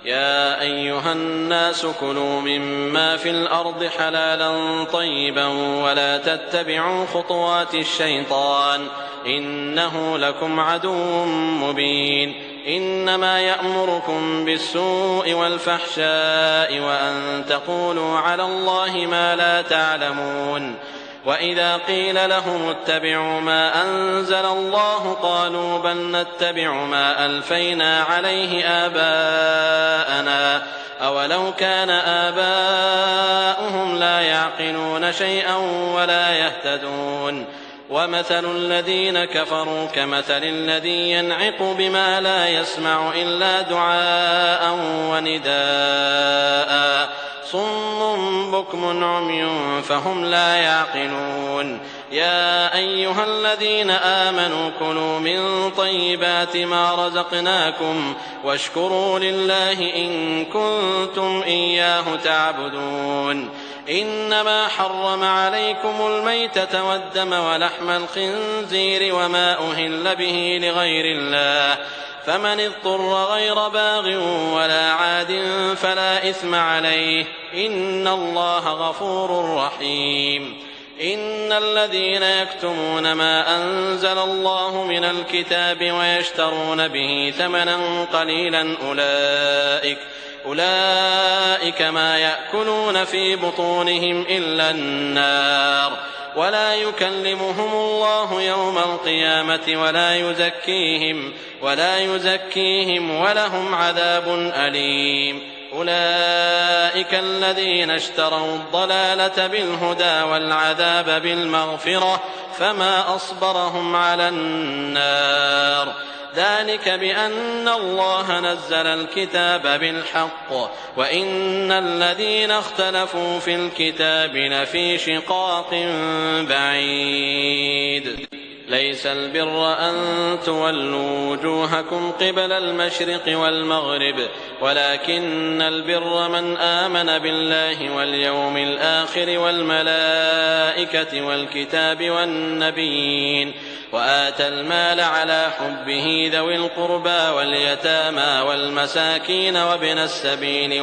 يا أيها الناس كلوا مما في الأرض حلالا طيبا ولا تتبعوا خطوات الشيطان إنه لكم عدو مبين. إنما يأمركم بالسوء والفحشاء وأن تقولوا على الله ما لا تعلمون. وإذا قيل لهم اتبعوا ما أنزل الله قالوا بل نتبع ما ألفينا عليه آباءنا أولو كان آباؤهم لا يعقلون شيئا ولا يهتدون. ومثل الذين كفروا كمثل الذي ينعق بما لا يسمع إلا دعاء ونداء صم بكم عمي فهم لا يعقلون. يا أيها الذين آمنوا كلوا من طيبات ما رزقناكم واشكروا لله إن كنتم إياه تعبدون. إنما حرم عليكم الميتة والدم ولحم الخنزير وما أهل به لغير الله فمن اضطر غير باغ ولا عاد فلا إثم عليه إن الله غفور رحيم. إن الذين يكتمون ما أنزل الله من الكتاب ويشترون به ثمنا قليلا أولئك ما يأكلون في بطونهم إلا النار ولا يكلمهم الله يوم القيامة ولا يزكيهم ولهم عذاب أليم. أولئك الذين اشتروا الضلالة بالهدى والعذاب بالمغفرة فما أصبرهم على النار. ذلك بأن الله نزل الكتاب بالحق وإن الذين اختلفوا في الكتاب لفي شقاق بعيد. ليس البر أن تولوا وجوهكم قبل المشرق والمغرب ولكن البر من آمن بالله واليوم الآخر والملائكة والكتاب والنبيين وآتى المال على حبه ذوي القربى واليتامى والمساكين وابن السبيل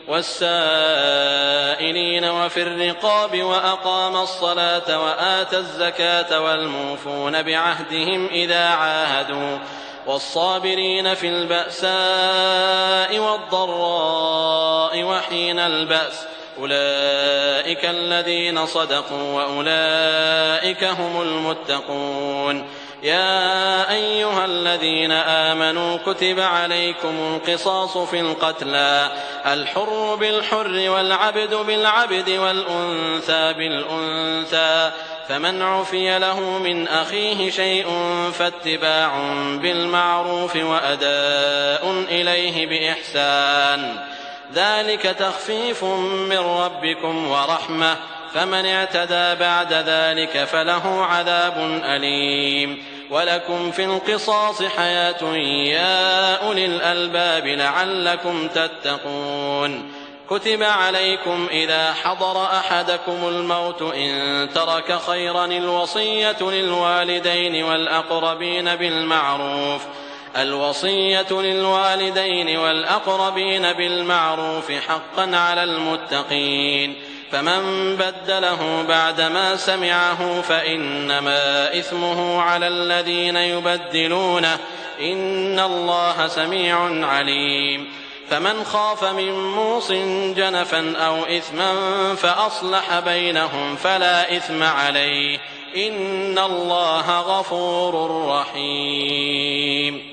والسائلين وفي الرقاب وأقام الصلاة وآتى الزكاة والموفون بعهدهم إذا عاهدوا والصابرين في البأساء والضراء وحين البأس أولئك الذين صدقوا وأولئك هم المتقون. يا أيها الذين آمنوا كتب عليكم القصاص في القتلى الحر بالحر والعبد بالعبد والأنثى بالأنثى فمن عفي له من أخيه شيء فاتباع بالمعروف وأداء إليه بإحسان ذلك تخفيف من ربكم ورحمة فمن اعتدى بعد ذلك فله عذاب أليم. ولكم في القصاص حياة يا أولي الألباب لعلكم تتقون. كتب عليكم إذا حضر أحدكم الموت إن ترك خيرا الوصية للوالدين والأقربين بالمعروف حقا على المتقين. فمن بدله بعدما سمعه فإنما إثمه على الذين يبدلونه إن الله سميع عليم. فمن خاف من موص جنفا أو إثما فأصلح بينهم فلا إثم عليه إن الله غفور رحيم.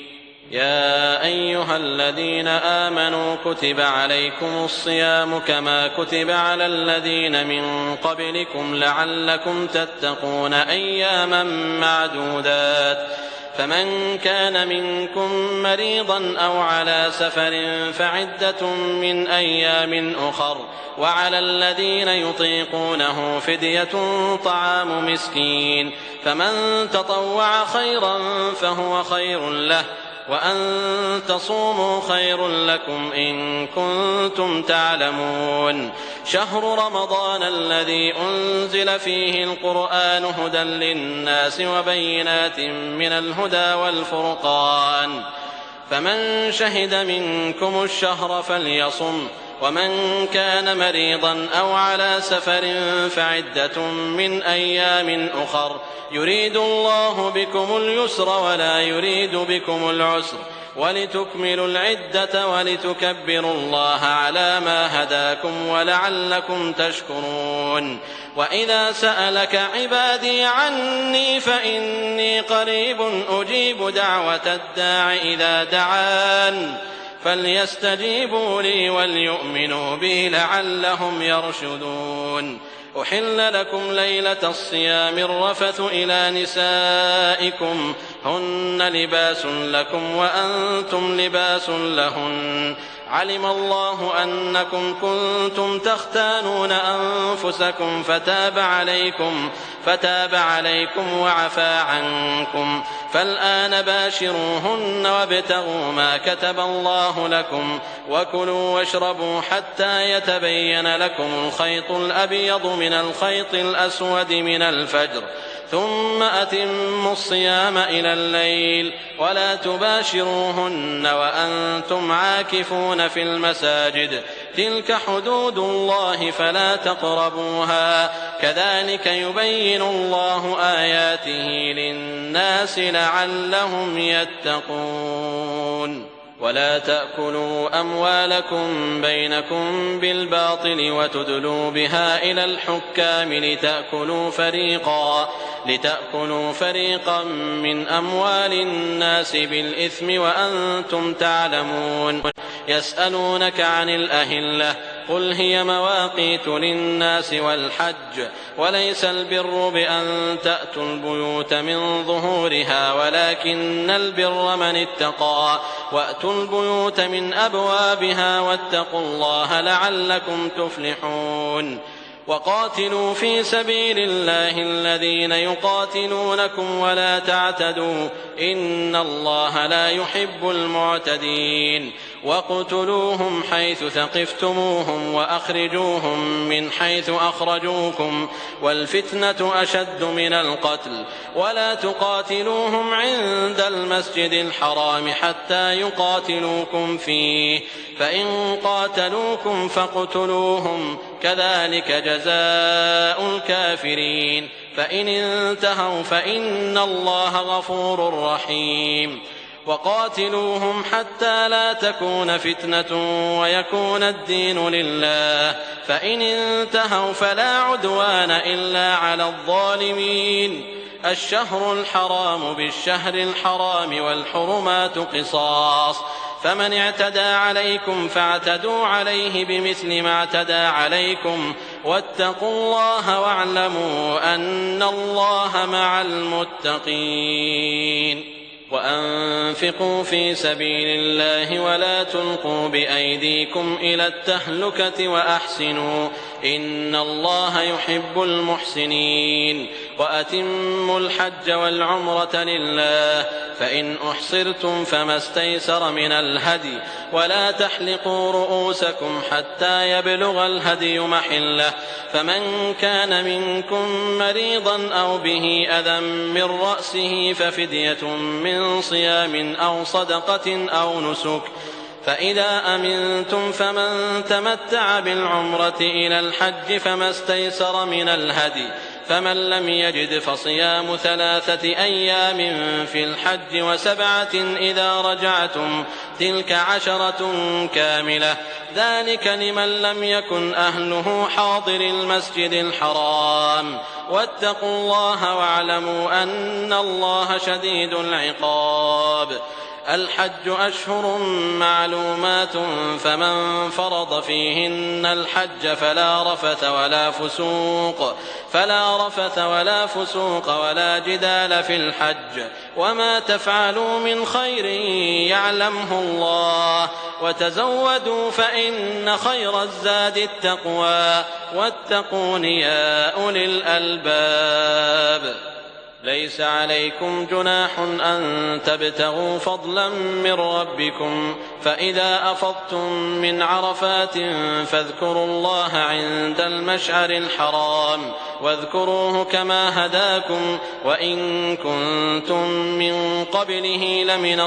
يا أيها الذين آمنوا كتب عليكم الصيام كما كتب على الذين من قبلكم لعلكم تتقون أياما معدودات. فمن كان منكم مريضا أو على سفر فعدة من أيام أخر وعلى الذين يطيقونه فدية طعام مسكين فمن تطوع خيرا فهو خير له وأن تصوموا خير لكم إن كنتم تعلمون. شهر رمضان الذي أنزل فيه القرآن هدى للناس وبينات من الهدى والفرقان فمن شهد منكم الشهر فليصم ومن كان مريضا أو على سفر فعدة من أيام أخر يريد الله بكم اليسر ولا يريد بكم العسر ولتكملوا العدة ولتكبروا الله على ما هداكم ولعلكم تشكرون. وإذا سألك عبادي عني فإني قريب أجيب دعوة الداع إذا دعان فليستجيبوا لي وليؤمنوا بي لعلهم يرشدون. أحل لكم ليلة الصيام الرفث إلى نسائكم هن لباس لكم وأنتم لباس لهن علم الله أنكم كنتم تختانون أنفسكم فتاب عليكم وعفى عنكم فالآن باشروهن وابتغوا ما كتب الله لكم وكلوا واشربوا حتى يتبين لكم الخيط الأبيض من الخيط الأسود من الفجر ثم أتموا الصيام إلى الليل ولا تباشروهن وأنتم عاكفون في المساجد تلك حدود الله فلا تقربوها كذلك يبين الله آياته للناس لعلهم يتقون. ولا تأكلوا أموالكم بينكم بالباطل وتدلوا بها إلى الحكام لتأكلوا فريقا من أموال الناس بالإثم وأنتم تعلمون. يسألونك عن الأهلة قل هي مواقيت للناس والحج وليس البر بأن تأتوا البيوت من ظهورها ولكن البر من اتقى وأتوا البيوت من أبوابها واتقوا الله لعلكم تفلحون. وقاتلوا في سبيل الله الذين يقاتلونكم ولا تعتدوا إن الله لا يحب المعتدين. واقتلوهم حيث ثقفتموهم وأخرجوهم من حيث أخرجوكم والفتنة أشد من القتل ولا تقاتلوهم عند المسجد الحرام حتى يقاتلوكم فيه فإن قاتلوكم فاقتلوهم كذلك جزاء الكافرين فإن انتهوا فإن الله غفور رحيم. وقاتلوهم حتى لا تكون فتنة ويكون الدين لله، فإن انتهوا فلا عدوان إلا على الظالمين. الشهر الحرام بالشهر الحرام والحرمات قصاص، فمن اعتدى عليكم فاعتدوا عليه بمثل ما اعتدى عليكم، واتقوا الله واعلموا أن الله مع المتقين. وأنفقوا في سبيل الله ولا تلقوا بأيديكم إلى التهلكة وأحسنوا إن الله يحب المحسنين. وأتموا الحج والعمرة لله، فإن أحصرتم فما استيسر من الهدي، ولا تحلقوا رؤوسكم حتى يبلغ الهدي محله، فمن كان منكم مريضا أو به أذى من رأسه ففدية من صيام أو صدقة أو نسك، فإذا أمنتم فمن تمتع بالعمرة إلى الحج فما استيسر من الهدي، فمن لم يجد فصيام 3 أيام في الحج و7 إذا رجعتم، تلك 10 كاملة، ذلك لمن لم يكن أهله حاضر المسجد الحرام. واتقوا الله واعلموا أن الله شديد العقاب. الحج أشهر معلومات، فمن فرض فيهن الحج فلا رفث ولا فسوق ولا جدال في الحج، وما تفعلوا من خير يعلمه الله، وتزودوا فإن خير الزاد التقوى، واتقون يا أولي الألباب. ليس عليكم جناح أن تبتغوا فضلا من ربكم، فإذا أفضتم من عرفات فاذكروا الله عند المشعر الحرام، واذكروه كما هداكم وإن كنتم من قبله لمن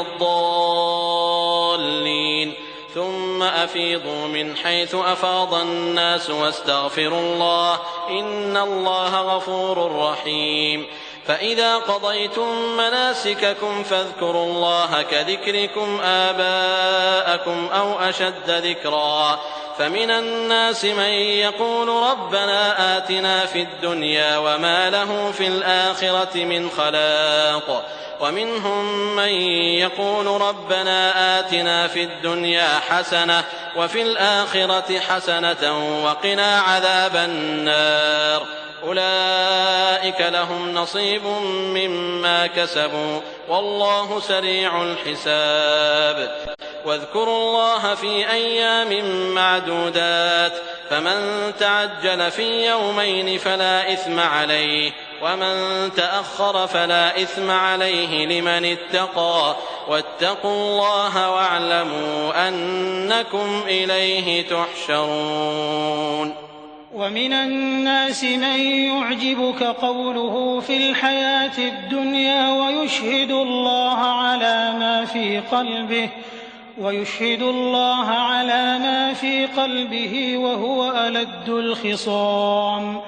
الضالين. ثم أفيضوا من حيث أفاض الناس واستغفروا الله إن الله غفور رحيم. فإذا قضيتم مناسككم فاذكروا الله كذكركم آباءكم أو أشد ذكرا، فمن الناس من يقول ربنا آتنا في الدنيا وما له في الآخرة من خلاق، ومنهم من يقول ربنا آتنا في الدنيا حسنة وفي الآخرة حسنة وقنا عذاب النار. أولئك لهم نصيب مما كسبوا والله سريع الحساب. واذكروا الله في أيام معدودات، فمن تعجل في يومين فلا إثم عليه، ومن تأخر فلا إثم عليه لمن اتقى، واتقوا الله واعلموا أنكم إليه تحشرون. ومن الناس من يعجبك قوله في الحياة الدنيا ويشهد الله على ما في قلبه وهو ألد الخصام،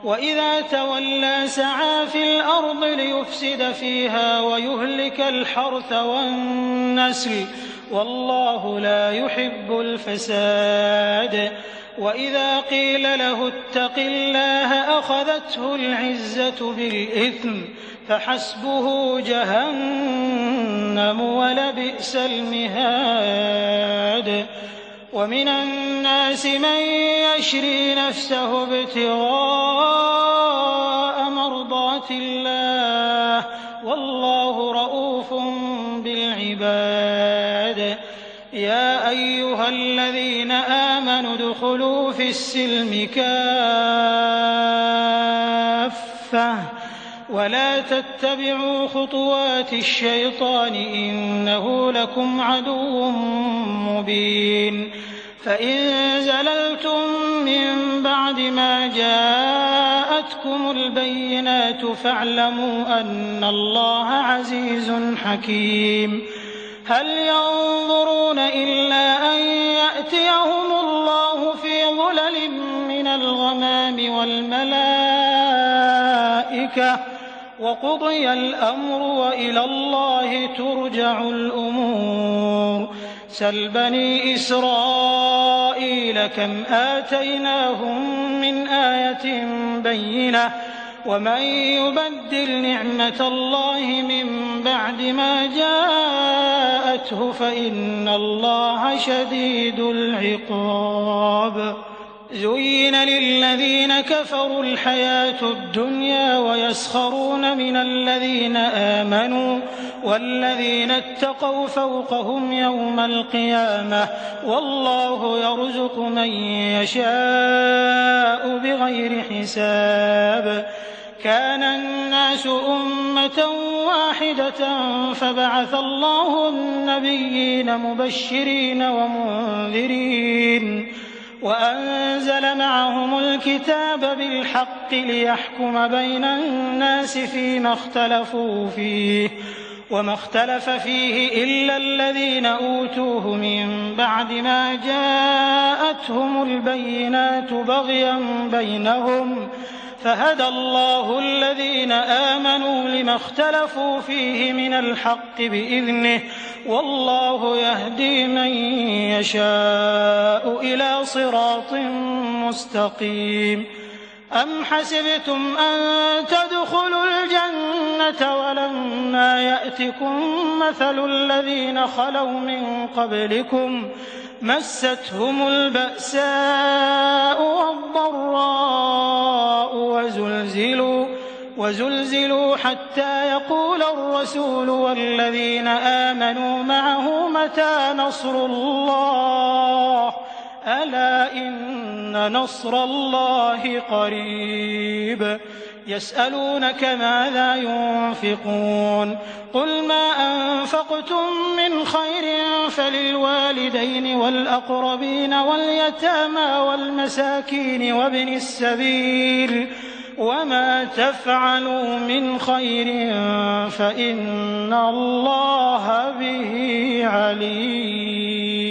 وإذا تولى سعى في الأرض ليفسد فيها ويهلك الحرث والنسل، والله لا يحب الفساد. وإذا قيل له اتق الله أخذته العزة بالإثم، فحسبه جهنم ولبئس المهاد. ومن الناس من يشري نفسه ابتغاء مرضات الله، والله رؤوف بالعباد. يا أيها الذين آمنوا ادخلوا في السلم كافة ولا تتبعوا خطوات الشيطان إنه لكم عدو مبين. فإن زللتم من بعد ما جاءتكم البينات فاعلموا أن الله عزيز حكيم. هل ينظرون إلا أن يأتيهم الله في ظلل من الغمام وقضي الأمر وإلى الله ترجع الأمور. سل بني إسرائيل كم آتيناهم من آية بينة ومن يبدل نعمة الله من بعد ما جاءته فإن الله شديد العقاب. زين للذين كفروا الحياة الدنيا ويسخرون من الذين آمنوا والذين اتقوا فوقهم يوم القيامة والله يرزق من يشاء بغير حساب. كان الناس أمة واحدة فبعث الله النبيين مبشرين ومنذرين وأنزل معهم الكتاب بالحق ليحكم بين الناس فيما اختلفوا فيه وما اختلف فيه إلا الذين أوتوه من بعد ما جاءتهم البينات بغيا بينهم فهدى الله الذين آمنوا لما اختلفوا فيه من الحق بإذنه والله يهدي من يشاء إلى صراط مستقيم. أم حسبتم أن تدخلوا الجنة ولما يأتكم مثل الذين خلوا من قبلكم مستهم البأساء والضراء وزلزلوا حتى يقول الرسول والذين آمنوا معه متى نصر الله ألا إن نصر الله قريب. يسألونك ماذا ينفقون قل ما أنفقتم من خير فللوالدين والأقربين واليتامى والمساكين وابن السبيل وما تفعلوا من خير فإن الله به عليم.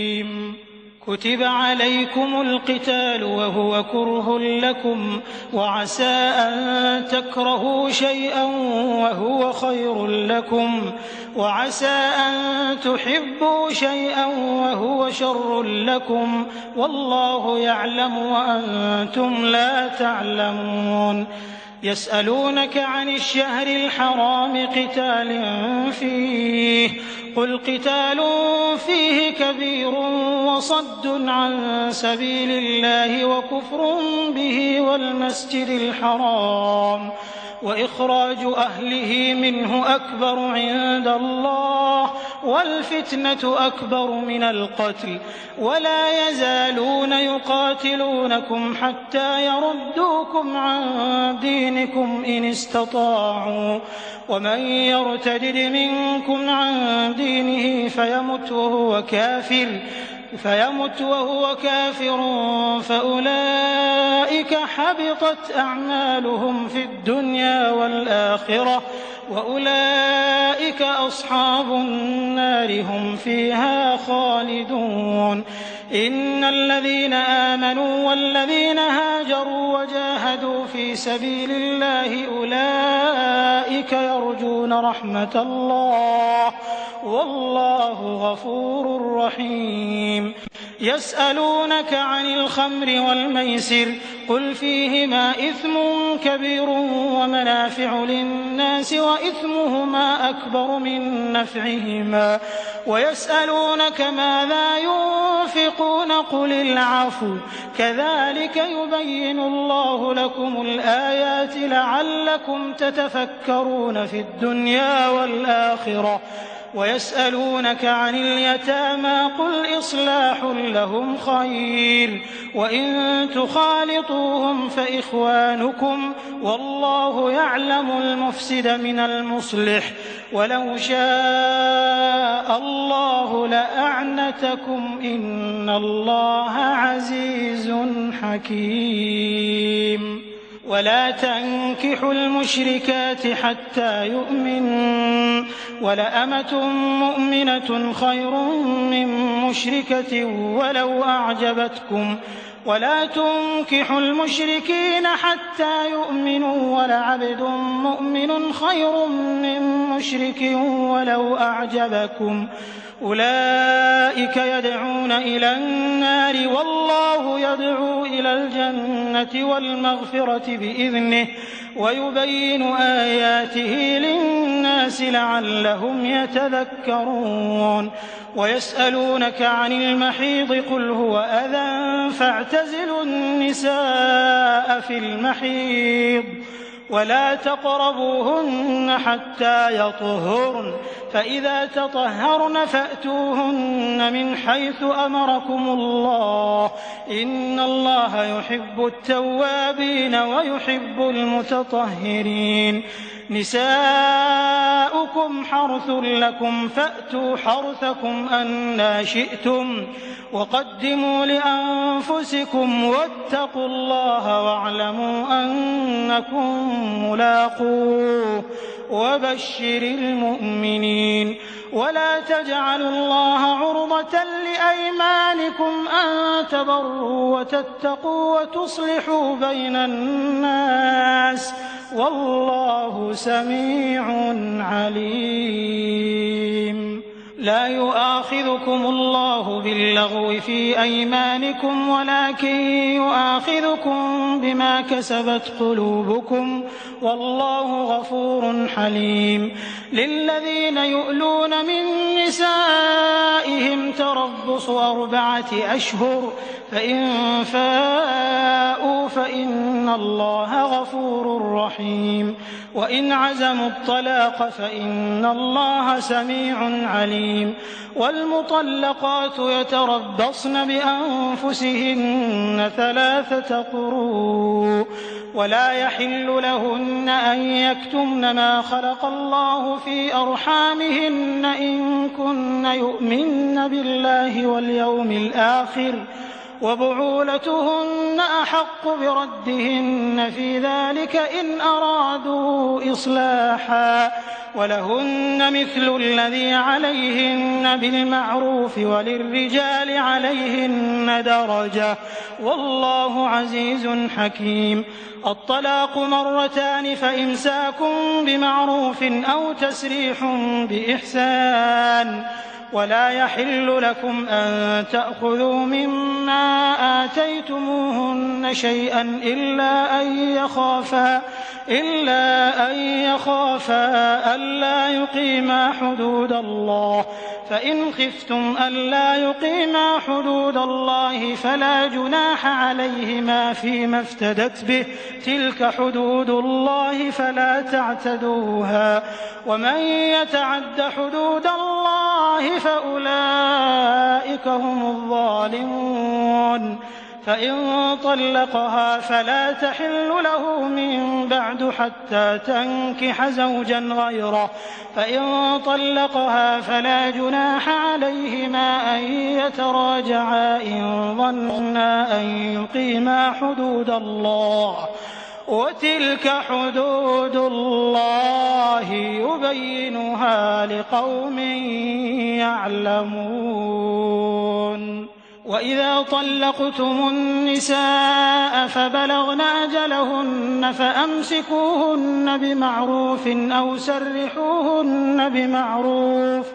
كتب عليكم القتال وهو كره لكم وعسى أن تكرهوا شيئا وهو خير لكم وعسى أن تحبوا شيئا وهو شر لكم والله يعلم وأنتم لا تعلمون. يسألونك عن الشهر الحرام قتال فيه قل قتال فيه كبير وصد عن سبيل الله وكفر به والمسجد الحرام وإخراج أهله منه أكبر عند الله والفتنة أكبر من القتل ولا يزالون يقاتلونكم حتى يردوكم عن دينكم إن استطاعوا ومن يرتد منكم عن دينه فيمت وهو كافر فأولئك حبطت أعمالهم في الدنيا والآخرة وأولئك أصحاب النار هم فيها خالدون. إن الذين آمنوا والذين هاجروا وجاهدوا في سبيل الله أولئك يرجون رحمة الله والله غفور رحيم. يسألونك عن الخمر والميسر قل فيهما إثم كبير ومنافع للناس وإثمهما أكبر من نفعهما ويسألونك ماذا ينفقون قل العفو كذلك يبين الله لكم الآيات لعلكم تتفكرون في الدنيا والآخرة. ويسألونك عن اليتامى قل إصلاح لهم خير وإن تخالطوهم فإخوانكم والله يعلم المفسد من المصلح ولو شاء الله لأعنتكم إن الله عزيز حكيم. ولا تنكحوا المشركات حتى يؤمنوا ولأمة مؤمنة خير من مشركة ولو أعجبتكم ولا تنكحوا المشركين حتى يؤمنوا ولعبد مؤمن خير من مشرك ولو أعجبكم أولئك يدعون إلى النار والله يدعو إلى الجنة والمغفرة بإذنه ويبين آياته للناس لعلهم يتذكرون ويسألونك عن المحيض قل هو أذى فاعتزلوا النساء في المحيض ولا تقربوهن حتى يطهرن فإذا تطهرن فأتوهن من حيث أمركم الله إن الله يحب التوابين ويحب المتطهرين نساؤكم حرث لكم فأتوا حرثكم أنى شئتم وقدموا لأنفسكم واتقوا الله واعلموا أنكم ملاقوه وبشر المؤمنين ولا تجعلوا الله عرضة لأيمانكم أن تبروا وتتقوا وتصلحوا بين الناس والله سميع عليم لا يؤاخذكم الله باللغو في أيمانكم ولكن يؤاخذكم بما كسبت قلوبكم والله غفور حليم للذين يؤلون من نسائهم تربص 4 أشهر فإن فاءوا فإن الله غفور رحيم وإن عزموا الطلاق فإن الله سميع عليم والمطلقات يتربصن بأنفسهن 3 قروء ولا يحل لهن أن يكتمن ما خلق الله في أرحامهن إن كن يؤمن بالله واليوم الآخر وبعولتهن أحق بردهن في ذلك إن أرادوا إصلاحا ولهن مثل الذي عليهن بالمعروف وللرجال عليهن درجة والله عزيز حكيم الطلاق 2 فإمساك بمعروف أو تسريح بإحسان ولا يحل لكم أن تأخذوا مما آتيتموهن شيئا إلا أن يخافا ألا يقيما حدود الله فإن خفتم ألا يقيما حدود الله فلا جناح عليهما فيما افتدت به تلك حدود الله فلا تعتدوها ومن يتعد حدود الله فأولئك هم الظالمون فإن طلقها فلا تحل له من بعد حتى تنكح زوجا غيره فإن طلقها فلا جناح عليهما أن يتراجعا إن ظنا أن يقيما حدود الله وتلك حدود الله يبينها لقوم يعلمون وإذا طلقتم النساء فبلغن أجلهن فأمسكوهن بمعروف أو سرحوهن بمعروف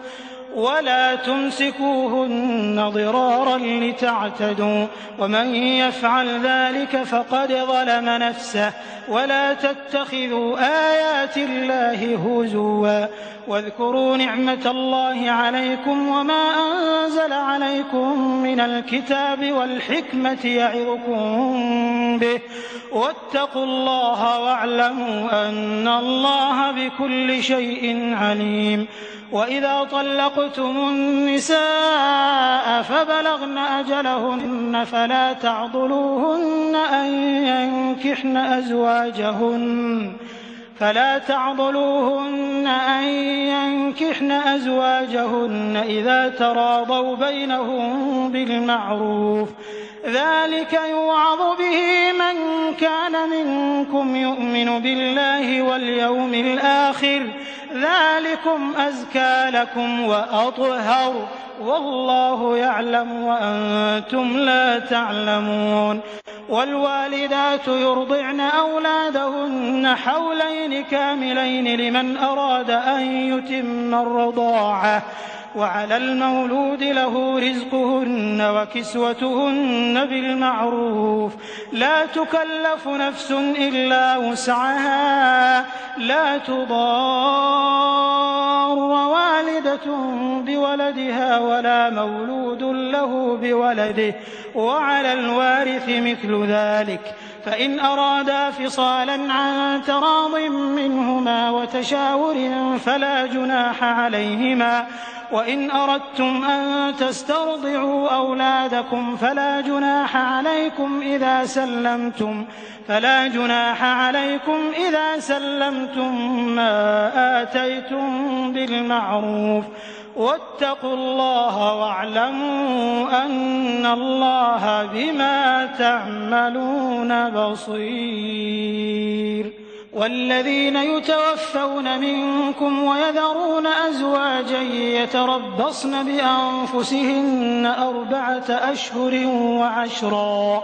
ولا تمسكوهن ضرارا لتعتدوا ومن يفعل ذلك فقد ظلم نفسه ولا تتخذوا آيات الله هزوا واذكروا نعمة الله عليكم وما أنزل عليكم من الكتاب والحكمة يعظكم به واتقوا الله واعلموا أن الله بكل شيء عليم وإذا طلقتم النساء فبلغن أجلهن فلا تعضلوهن أن ينكحن أزواجهن إذا تراضوا بينهم بالمعروف ذلك يوعظ به من كان منكم يؤمن بالله واليوم الآخر ذلكم أزكى لكم وأطهر والله يعلم وأنتم لا تعلمون. والوالدات يرضعن أولادهن حولين كاملين لمن أراد أن يتم الرضاعة وعلى المولود له رزقهن وكسوتهن بالمعروف لا تكلف نفس إلا وسعها لا تضار والدة بولدها ولا مولود له بولده وعلى الوارث مثل ذلك فإن أرادا فصالا عن تراض منهما وتشاور فلا جناح عليهما وإن أردتم أن تسترضعوا أولادكم فلا جناح عليكم إذا سلمتم ما آتيتم بالمعروف واتقوا الله واعلموا أن الله بما تعملون بصير. والذين يتوفون منكم ويذرون أزواجا يتربصن بأنفسهن 4 أشهر وعشرا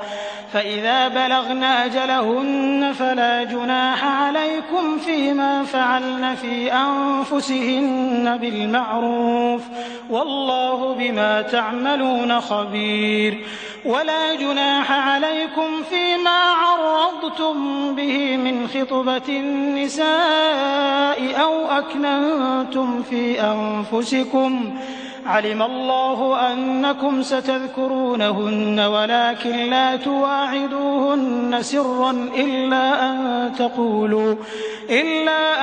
فإذا بلغن أجلهن فلا جناح عليكم فيما فعلن في أنفسهن بالمعروف والله بما تعملون خبير. ولا جناح عليكم فيما عرضتم به من خطبة النساء أو أكننتم في أنفسكم علم الله أنكم ستذكرونهن ولكن لا تواعدوهن سرا إلا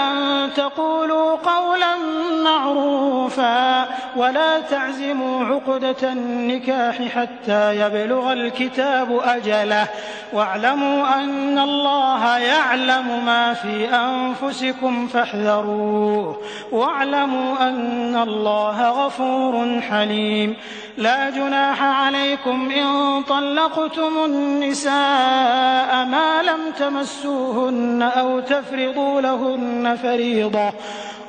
أن تقولوا قولا معروفا ولا تعزموا عقدة النكاح حتى يبلغ الكتاب أجله واعلموا أن الله يعلم ما في أنفسكم فاحذروه واعلموا أن الله غفور حليم. لا جناح عليكم إن طلقتم النساء ما لم تمسوهن أو تفرضوا لهن فريضة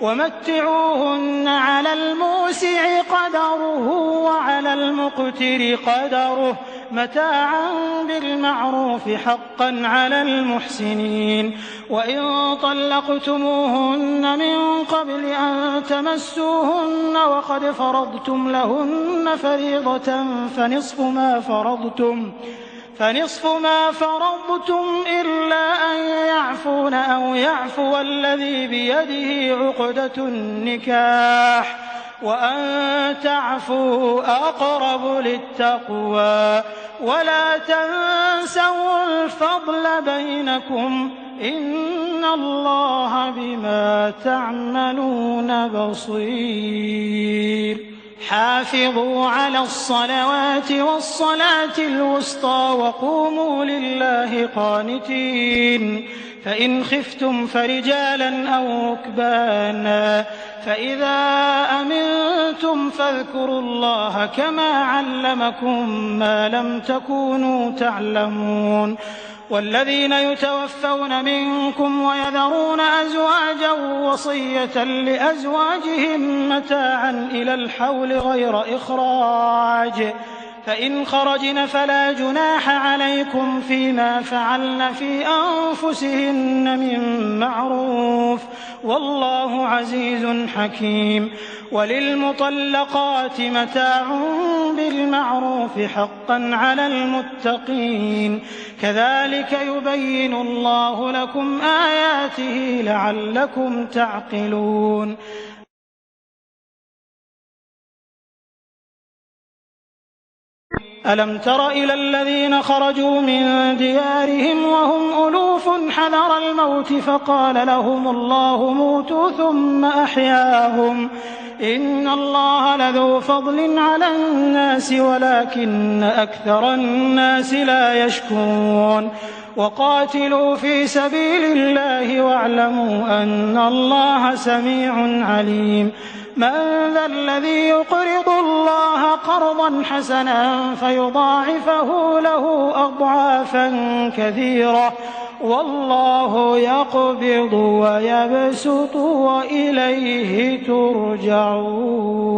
ومتعوهن على الموسع قدره وعلى المقتر قدره متاعا بالمعروف حقا على المحسنين. وإن طلقتموهن من قبل أن تمسوهن وقد فرضتم لهن فريضة فنصف ما فرضتم إلا أن يعفون أو يعفو الذي بيده عقدة النكاح وأن تعفوا أقرب للتقوى. ولا تنسوا الفضل بينكم إن الله بما تعملون بصير. حافظوا على الصلوات والصلاة الوسطى وقوموا لله قانتين. فإن خفتم فرجالا أو ركبانا فإذا أمنتم فاذكروا الله كما علمكم ما لم تكونوا تعلمون. والذين يتوفون منكم ويذرون أزواجا وصية لأزواجهم متاعا إلى الحول غير إخراج فإن خرجن فلا جناح عليكم فيما فعلن في أنفسهن من معروف والله عزيز حكيم. وللمطلقات متاع بالمعروف حقا على المتقين. كذلك يبين الله لكم آياته لعلكم تعقلون. ألم تر إلى الذين خرجوا من ديارهم وهم ألوف حذر الموت فقال لهم الله موتوا ثم أحياهم إن الله لذو فضل على الناس ولكن أكثر الناس لا يشكرون. وقاتلوا في سبيل الله واعلموا أن الله سميع عليم. من ذا الذي يقرض الله قرضا حسنا فيضاعفه له أضعافا كثيرة والله يقبض ويبسط وإليه ترجعون.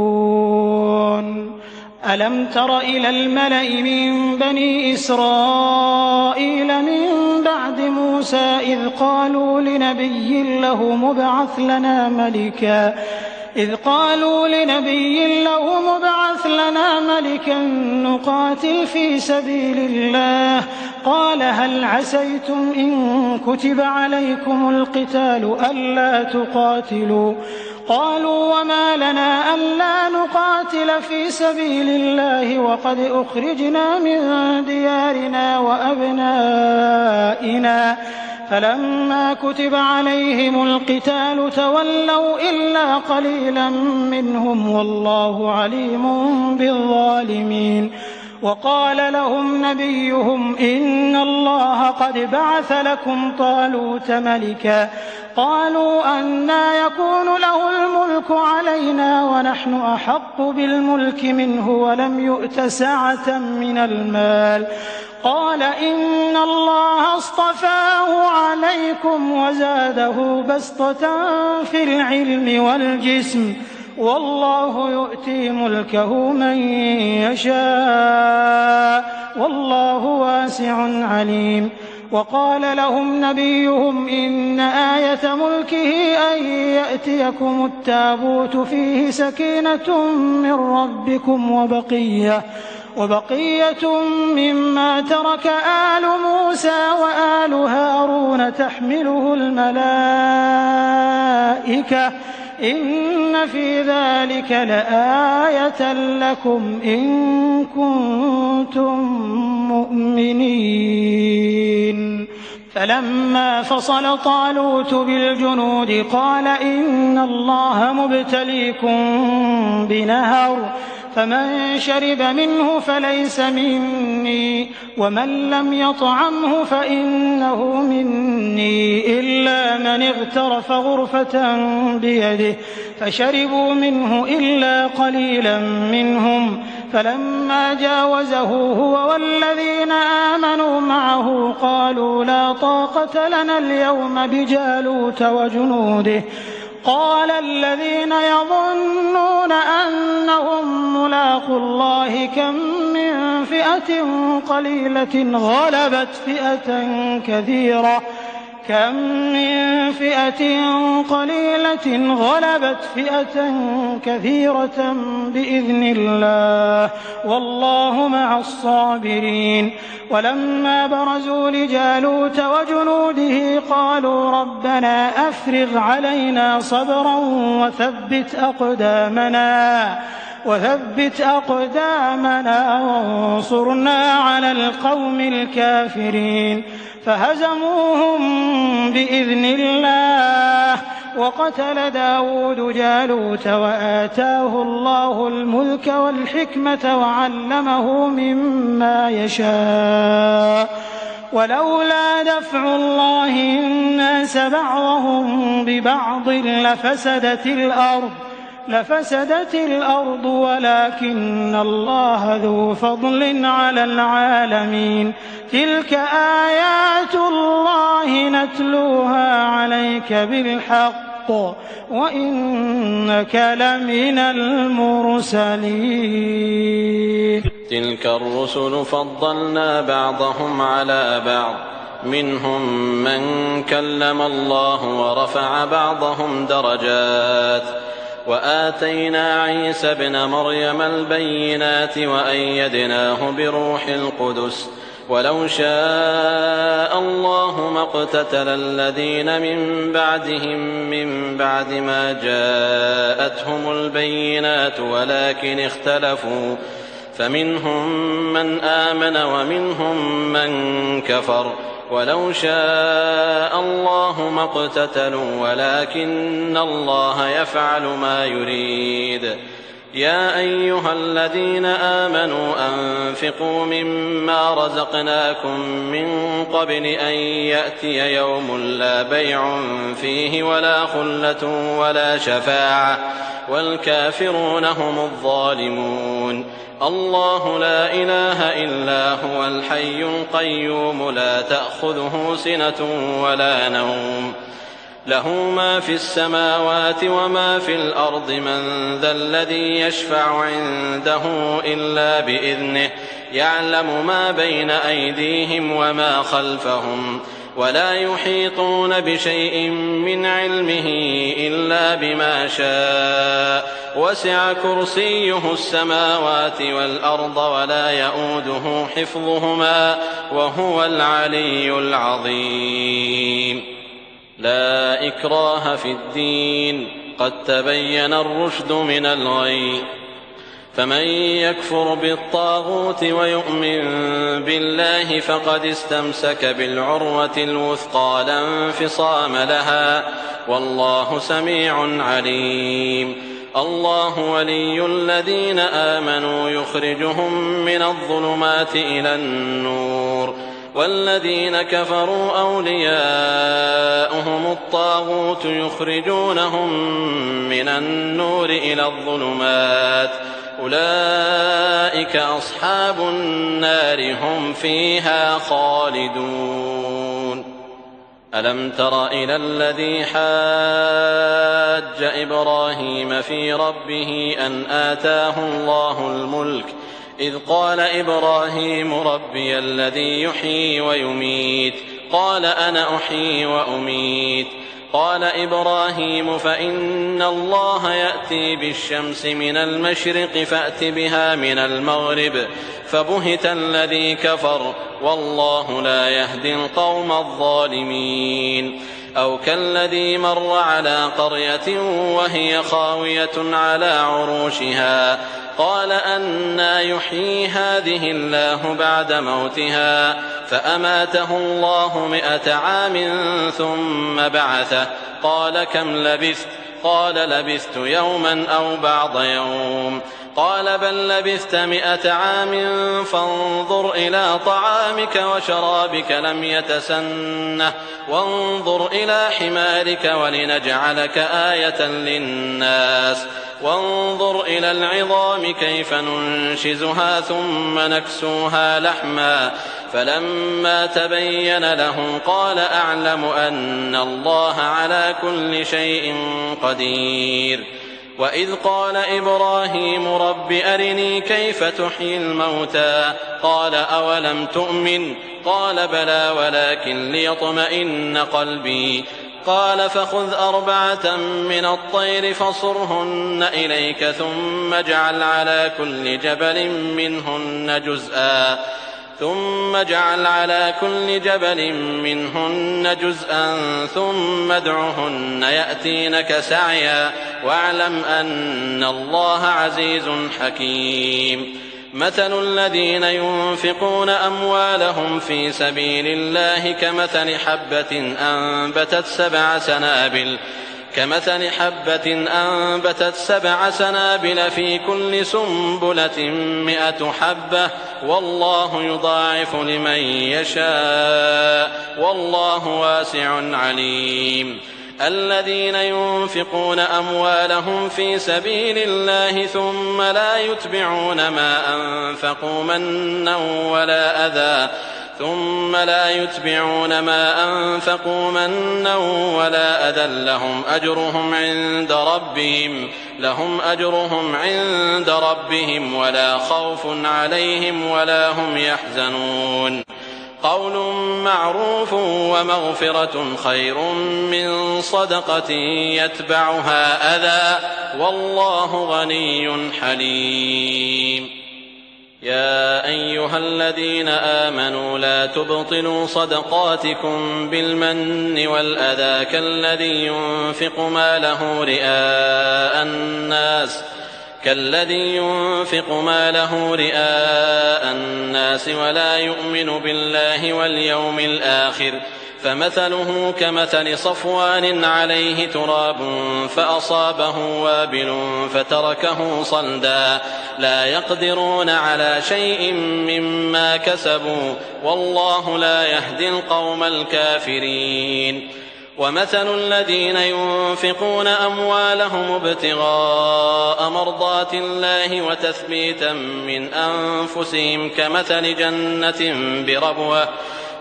ألم تر إلى الملأ من بني إسرائيل من بعد موسى إذ قالوا لنبي له مبعث لنا ملكا نقاتل في سبيل الله قال هل عسيتم إن كتب عليكم القتال ألا تقاتلوا قالوا وما لنا ألا نقاتل في سبيل الله وقد أخرجنا من ديارنا وأبنائنا فلما كتب عليهم القتال تولوا إلا قليلا منهم والله عليم بالظالمين. وقال لهم نبيهم إن الله قد بعث لكم طالوت ملكا قالوا أنى يكون له الملك علينا ونحن أحق بالملك منه ولم يؤت سعة من المال قال إن الله اصطفاه عليكم وزاده بسطة في العلم والجسم والله يؤتي ملكه من يشاء والله واسع عليم. وقال لهم نبيهم إن آية ملكه أن يأتيكم التابوت فيه سكينة من ربكم وبقية مما ترك آل موسى وآل هارون تحمله الملائكة إن في ذلك لآية لكم إن كنتم مؤمنين. فلما فصل طالوت بالجنود قال إن الله مبتليكم بنهر فمن شرب منه فليس مني ومن لم يطعمه فإنه مني إلا من اغترف غرفة بيده فشربوا منه إلا قليلا منهم فلما جاوزه هو والذين آمنوا معه قالوا لا طاقة لنا اليوم بجالوت وجنوده قال الذين يظنون أنهم ملاقو الله كم من فئة قليلة غلبت فئة كثيرة بإذن الله والله مع الصابرين. ولما برزوا لجالوت وجنوده قالوا ربنا أفرغ علينا صبرا وثبت أقدامنا وانصرنا على القوم الكافرين فهزموهم بإذن الله. وقتل داود جالوت وآتاه الله الملك والحكمة وعلمه مما يشاء ولولا دفع الله الناس بعضهم ببعض لفسدت الأرض ولكن الله ذو فضل على العالمين. تلك آيات الله نتلوها عليك بالحق وإنك لمن المرسلين. تلك الرسل فضلنا بعضهم على بعض منهم من كلم الله ورفع بعضهم درجات وآتينا عيسى ابن مريم البينات وأيدناه بروح القدس ولو شاء الله ما اقتتل الذين من بعدهم من بعد ما جاءتهم البينات ولكن اختلفوا فمنهم من آمن ومنهم من كفر ولو شاء الله ما اقتتلوا ولكن الله يفعل ما يريد. يا أيها الذين آمنوا أنفقوا مما رزقناكم من قبل أن يأتي يوم لا بيع فيه ولا خلة ولا شفاعة والكافرون هم الظالمون. الله لا إله إلا هو الحي القيوم لا تأخذه سنة ولا نوم له ما في السماوات وما في الأرض من ذا الذي يشفع عنده إلا بإذنه يعلم ما بين أيديهم وما خلفهم ولا يحيطون بشيء من علمه إلا بما شاء وسع كرسيه السماوات والأرض ولا يؤوده حفظهما وهو العلي العظيم. لا إكراه في الدين قد تبين الرشد من الغي فمن يكفر بالطاغوت ويؤمن بالله فقد استمسك بالعروة الوثقى لا انفصام لها والله سميع عليم. الله ولي الذين آمنوا يخرجهم من الظلمات إلى النور والذين كفروا أولياؤهم الطاغوت يخرجونهم من النور إلى الظلمات أولئك أصحاب النار هم فيها خالدون. ألم تر إلى الذي حاج إبراهيم في ربه أن آتاه الله الملك إذ قال إبراهيم ربي الذي يحيي ويميت قال أنا أحيي وأميت قال إبراهيم فإن الله يأتي بالشمس من المشرق فأت بها من المغرب فبهت الذي كفر والله لا يهدي القوم الظالمين. أو كالذي مر على قرية وهي خاوية على عروشها قال أنى يحيي هذه الله بعد موتها فأماته الله 100 عام ثم بعثه قال كم لبثت قال لبثت يوما أو بعض يوم قال بل لبثت 100 عام فانظر إلى طعامك وشرابك لم يتسنه وانظر إلى حمارك ولنجعلك آية للناس وانظر إلى العظام كيف ننشزها ثم نكسوها لحما فلما تبين له قال أعلم أن الله على كل شيء قدير. وإذ قال إبراهيم رب أرني كيف تحيي الموتى قال أولم تؤمن قال بلى ولكن ليطمئن قلبي قال فخذ 4 من الطير فصرهن إليك ثم اجعل على كل جبل منهن جزءا ثم ادعهن يأتينك سعيا واعلم أن الله عزيز حكيم. مثل الذين ينفقون أموالهم في سبيل الله كمثل حبة أنبتت 7 سنابل في كل سنبلة 100 حبة والله يضاعف لمن يشاء والله واسع عليم. الذين ينفقون أموالهم في سبيل الله ثم لا يتبعون ما أنفقوا منا ولا أذى لهم أجرهم عند ربهم ولا خوف عليهم ولا هم يحزنون. قول معروف ومغفرة خير من صدقة يتبعها أذى والله غني حليم. يا أيها الذين آمنوا لا تبطلوا صدقاتكم بالمن والأذى كالذي ينفق ماله رئاء الناس ولا يؤمن بالله واليوم الآخر فمثله كمثل صفوان عليه تراب فأصابه وابل فتركه صلدا لا يقدرون على شيء مما كسبوا والله لا يهدي القوم الكافرين ومثل الذين ينفقون أموالهم ابتغاء مرضات الله وتثبيتا من أنفسهم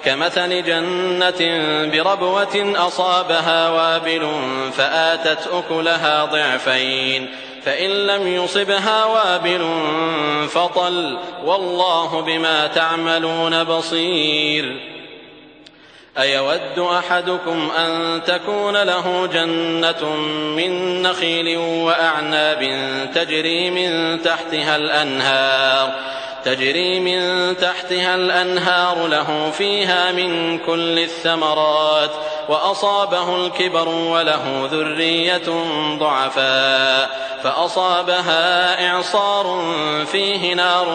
كمثل جنة بربوة أصابها وابل فآتت أكلها ضعفين فإن لم يصبها وابل فطل والله بما تعملون بصير أيود أحدكم أن تكون له جنة من نخيل وأعناب تجري من تحتها الأنهار له فيها من كل الثمرات وأصابه الكبر وله ذرية ضعفاء فأصابها إعصار فيه نار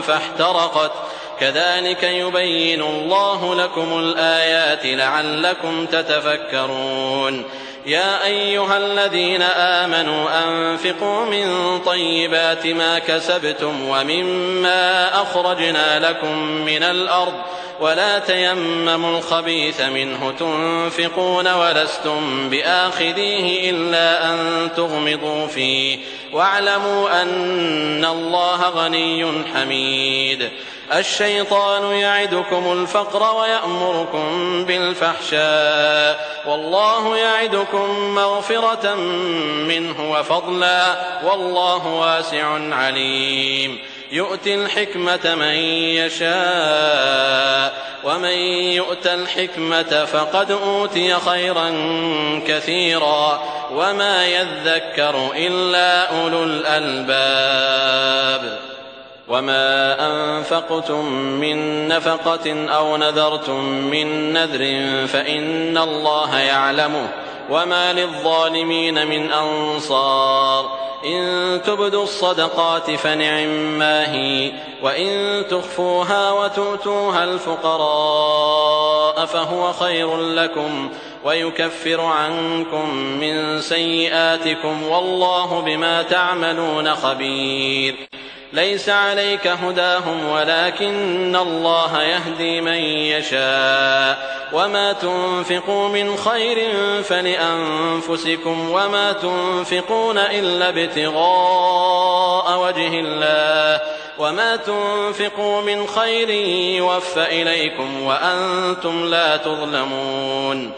فاحترقت كذلك يبين الله لكم الآيات لعلكم تتفكرون يا أيها الذين آمنوا أنفقوا من طيبات ما كسبتم ومما أخرجنا لكم من الأرض ولا تيمموا الخبيث منه تنفقون ولستم بآخذيه إلا أن تغمضوا فيه واعلموا أن الله غني حميد الشيطان يعدكم الفقر ويأمركم بالفحشاء والله يعدكم مغفرة منه وفضلا والله واسع عليم يؤتي الحكمة من يشاء ومن يؤت الحكمة فقد أوتي خيرا كثيرا وما يذكر إلا أولو الألباب وما أنفقتم من نفقة أو نذرتم من نذر فإن الله يعلمه وما للظالمين من أنصار إن تبدوا الصدقات فنعما هي وإن تخفوها وتؤتوها الفقراء فهو خير لكم ويكفر عنكم من سيئاتكم والله بما تعملون خبير ليس عليك هداهم ولكن الله يهدي من يشاء وما تنفقوا من خير فلأنفسكم وما تنفقون إلا ابتغاء وجه الله وما تنفقوا من خير يوفى إليكم وأنتم لا تظلمون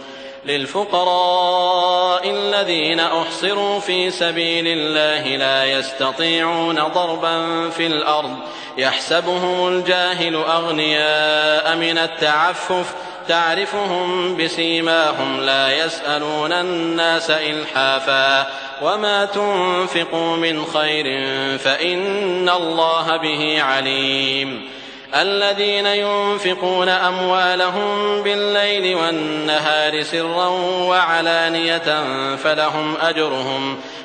للفقراء الذين أحصروا في سبيل الله لا يستطيعون ضربا في الأرض يحسبهم الجاهل أغنياء من التعفف تعرفهم بسيماهم لا يسألون الناس إلحافا وما تنفقوا من خير فإن الله به عليم الذين ينفقون أموالهم بالليل والنهار سرا وعلانية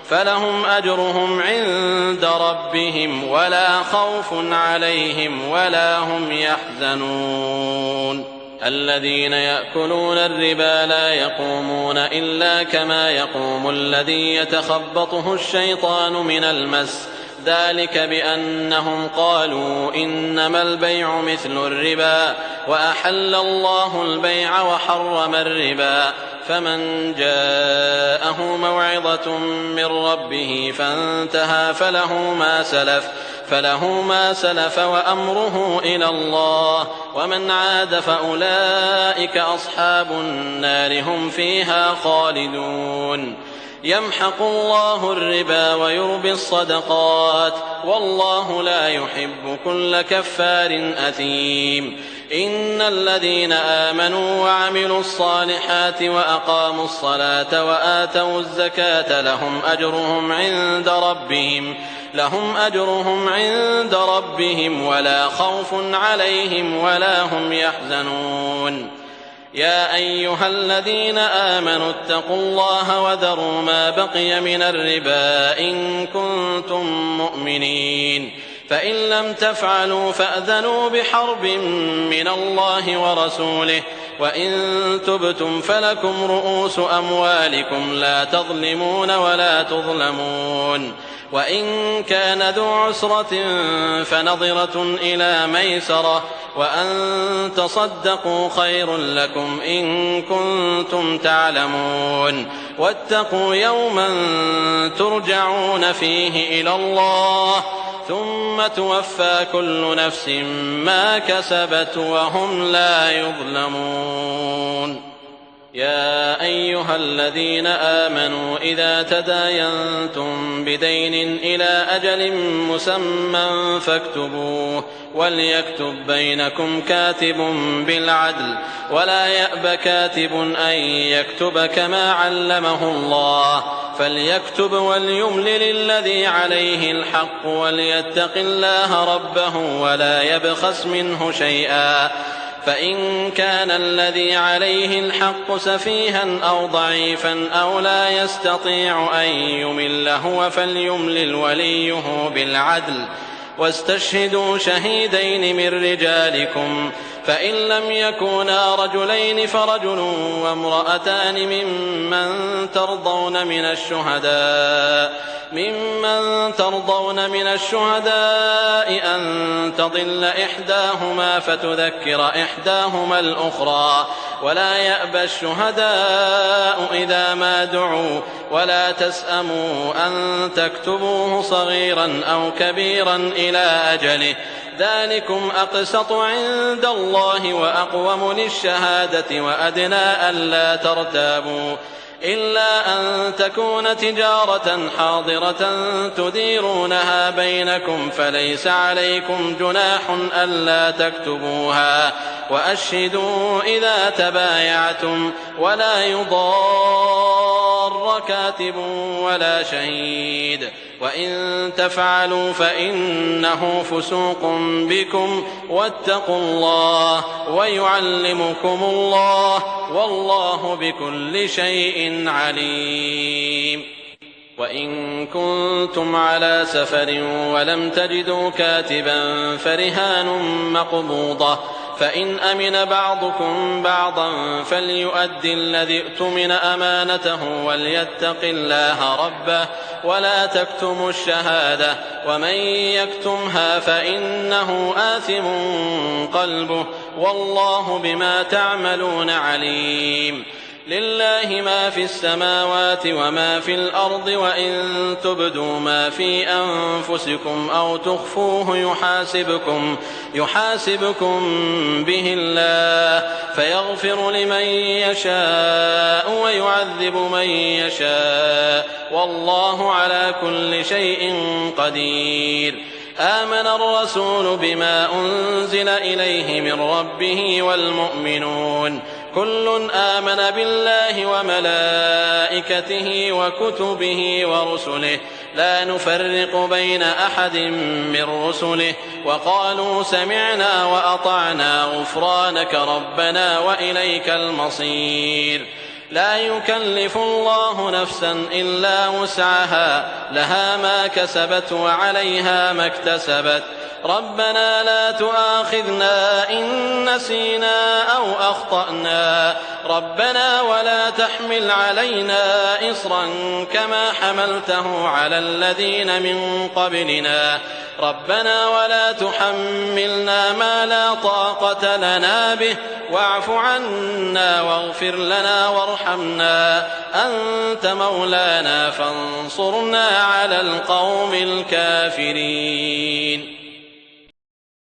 فلهم أجرهم عند ربهم ولا خوف عليهم ولا هم يحزنون الذين يأكلون الربا لا يقومون إلا كما يقوم الذي يتخبطه الشيطان من المس ذلك بأنهم قالوا إنما البيع مثل الربا وأحل الله البيع وحرم الربا فمن جاءه موعظة من ربه فانتهى فله ما سلف وأمره إلى الله ومن عاد فأولئك أصحاب النار هم فيها خالدون يمحق الله الربا ويربي الصدقات والله لا يحب كل كفار أثيم إن الذين آمنوا وعملوا الصالحات وأقاموا الصلاة وآتوا الزكاة لهم أجرهم عند ربهم ولا خوف عليهم ولا هم يحزنون يا أيها الذين آمنوا اتقوا الله وذروا ما بقي من الربا إن كنتم مؤمنين فإن لم تفعلوا فأذنوا بحرب من الله ورسوله وإن تبتم فلكم رؤوس أموالكم لا تظلمون ولا تظلمون وإن كان ذو عسرة فنظرة إلى ميسرة وأن تصدقوا خير لكم إن كنتم تعلمون واتقوا يوما ترجعون فيه إلى الله ثم توفى كل نفس ما كسبت وهم لا يظلمون يا أيها الذين آمنوا إذا تداينتم بدين إلى أجل مسمى فاكتبوه وليكتب بينكم كاتب بالعدل ولا يأب كاتب أن يكتب كما علمه الله فليكتب وليملل الذي عليه الحق وليتق الله ربه ولا يبخس منه شيئا فإن كان الذي عليه الحق سفيها أو ضعيفا أو لا يستطيع أن يمل هو فليملل وليه بالعدل واستشهدوا شهيدين من رجالكم فإن لم يكونا رجلين فرجل وامرأتان ممن ترضون من الشهداء أن تضل إحداهما فتذكر إحداهما الأخرى ولا يأبى الشهداء إذا ما دعوا ولا تسأموا أن تكتبوه صغيرا أو كبيرا إلى أجله ذلكم أقسط عند الله وأقوم للشهادة وأدنى ألا ترتابوا إلا أن تكون تجارة حاضرة تديرونها بينكم فليس عليكم جناح ألا تكتبوها وأشهدوا إذا تبايعتم ولا يضار كاتب ولا شهيد وإن تفعلوا فإنه فسوق بكم واتقوا الله ويعلمكم الله والله بكل شيء عليم وإن كنتم على سفر ولم تجدوا كاتبا فرهان مقبوضة فإن أمن بعضكم بعضا فليؤدي الذي اؤتمن أمانته وليتق الله ربه ولا تكتموا الشهادة ومن يكتمها فإنه آثم قلبه والله بما تعملون عليم لله ما في السماوات وما في الأرض وإن تبدوا ما في أنفسكم أو تخفوه يحاسبكم به الله فيغفر لمن يشاء ويعذب من يشاء والله على كل شيء قدير آمن الرسول بما أنزل إليه من ربه والمؤمنون كل آمن بالله وملائكته وكتبه ورسله لا نفرق بين أحد من رسله وقالوا سمعنا وأطعنا غفرانك ربنا وإليك المصير لا يكلف الله نفسا إلا وسعها لها ما كسبت وعليها ما اكتسبت ربنا لا تؤاخذنا إن نسينا أو أخطأنا ربنا ولا تحمل علينا إصرا كما حملته على الذين من قبلنا ربنا ولا تحملنا ما لا طاقة لنا به واعف عنا واغفر لنا وارحمنا أنت مولانا فانصرنا على القوم الكافرين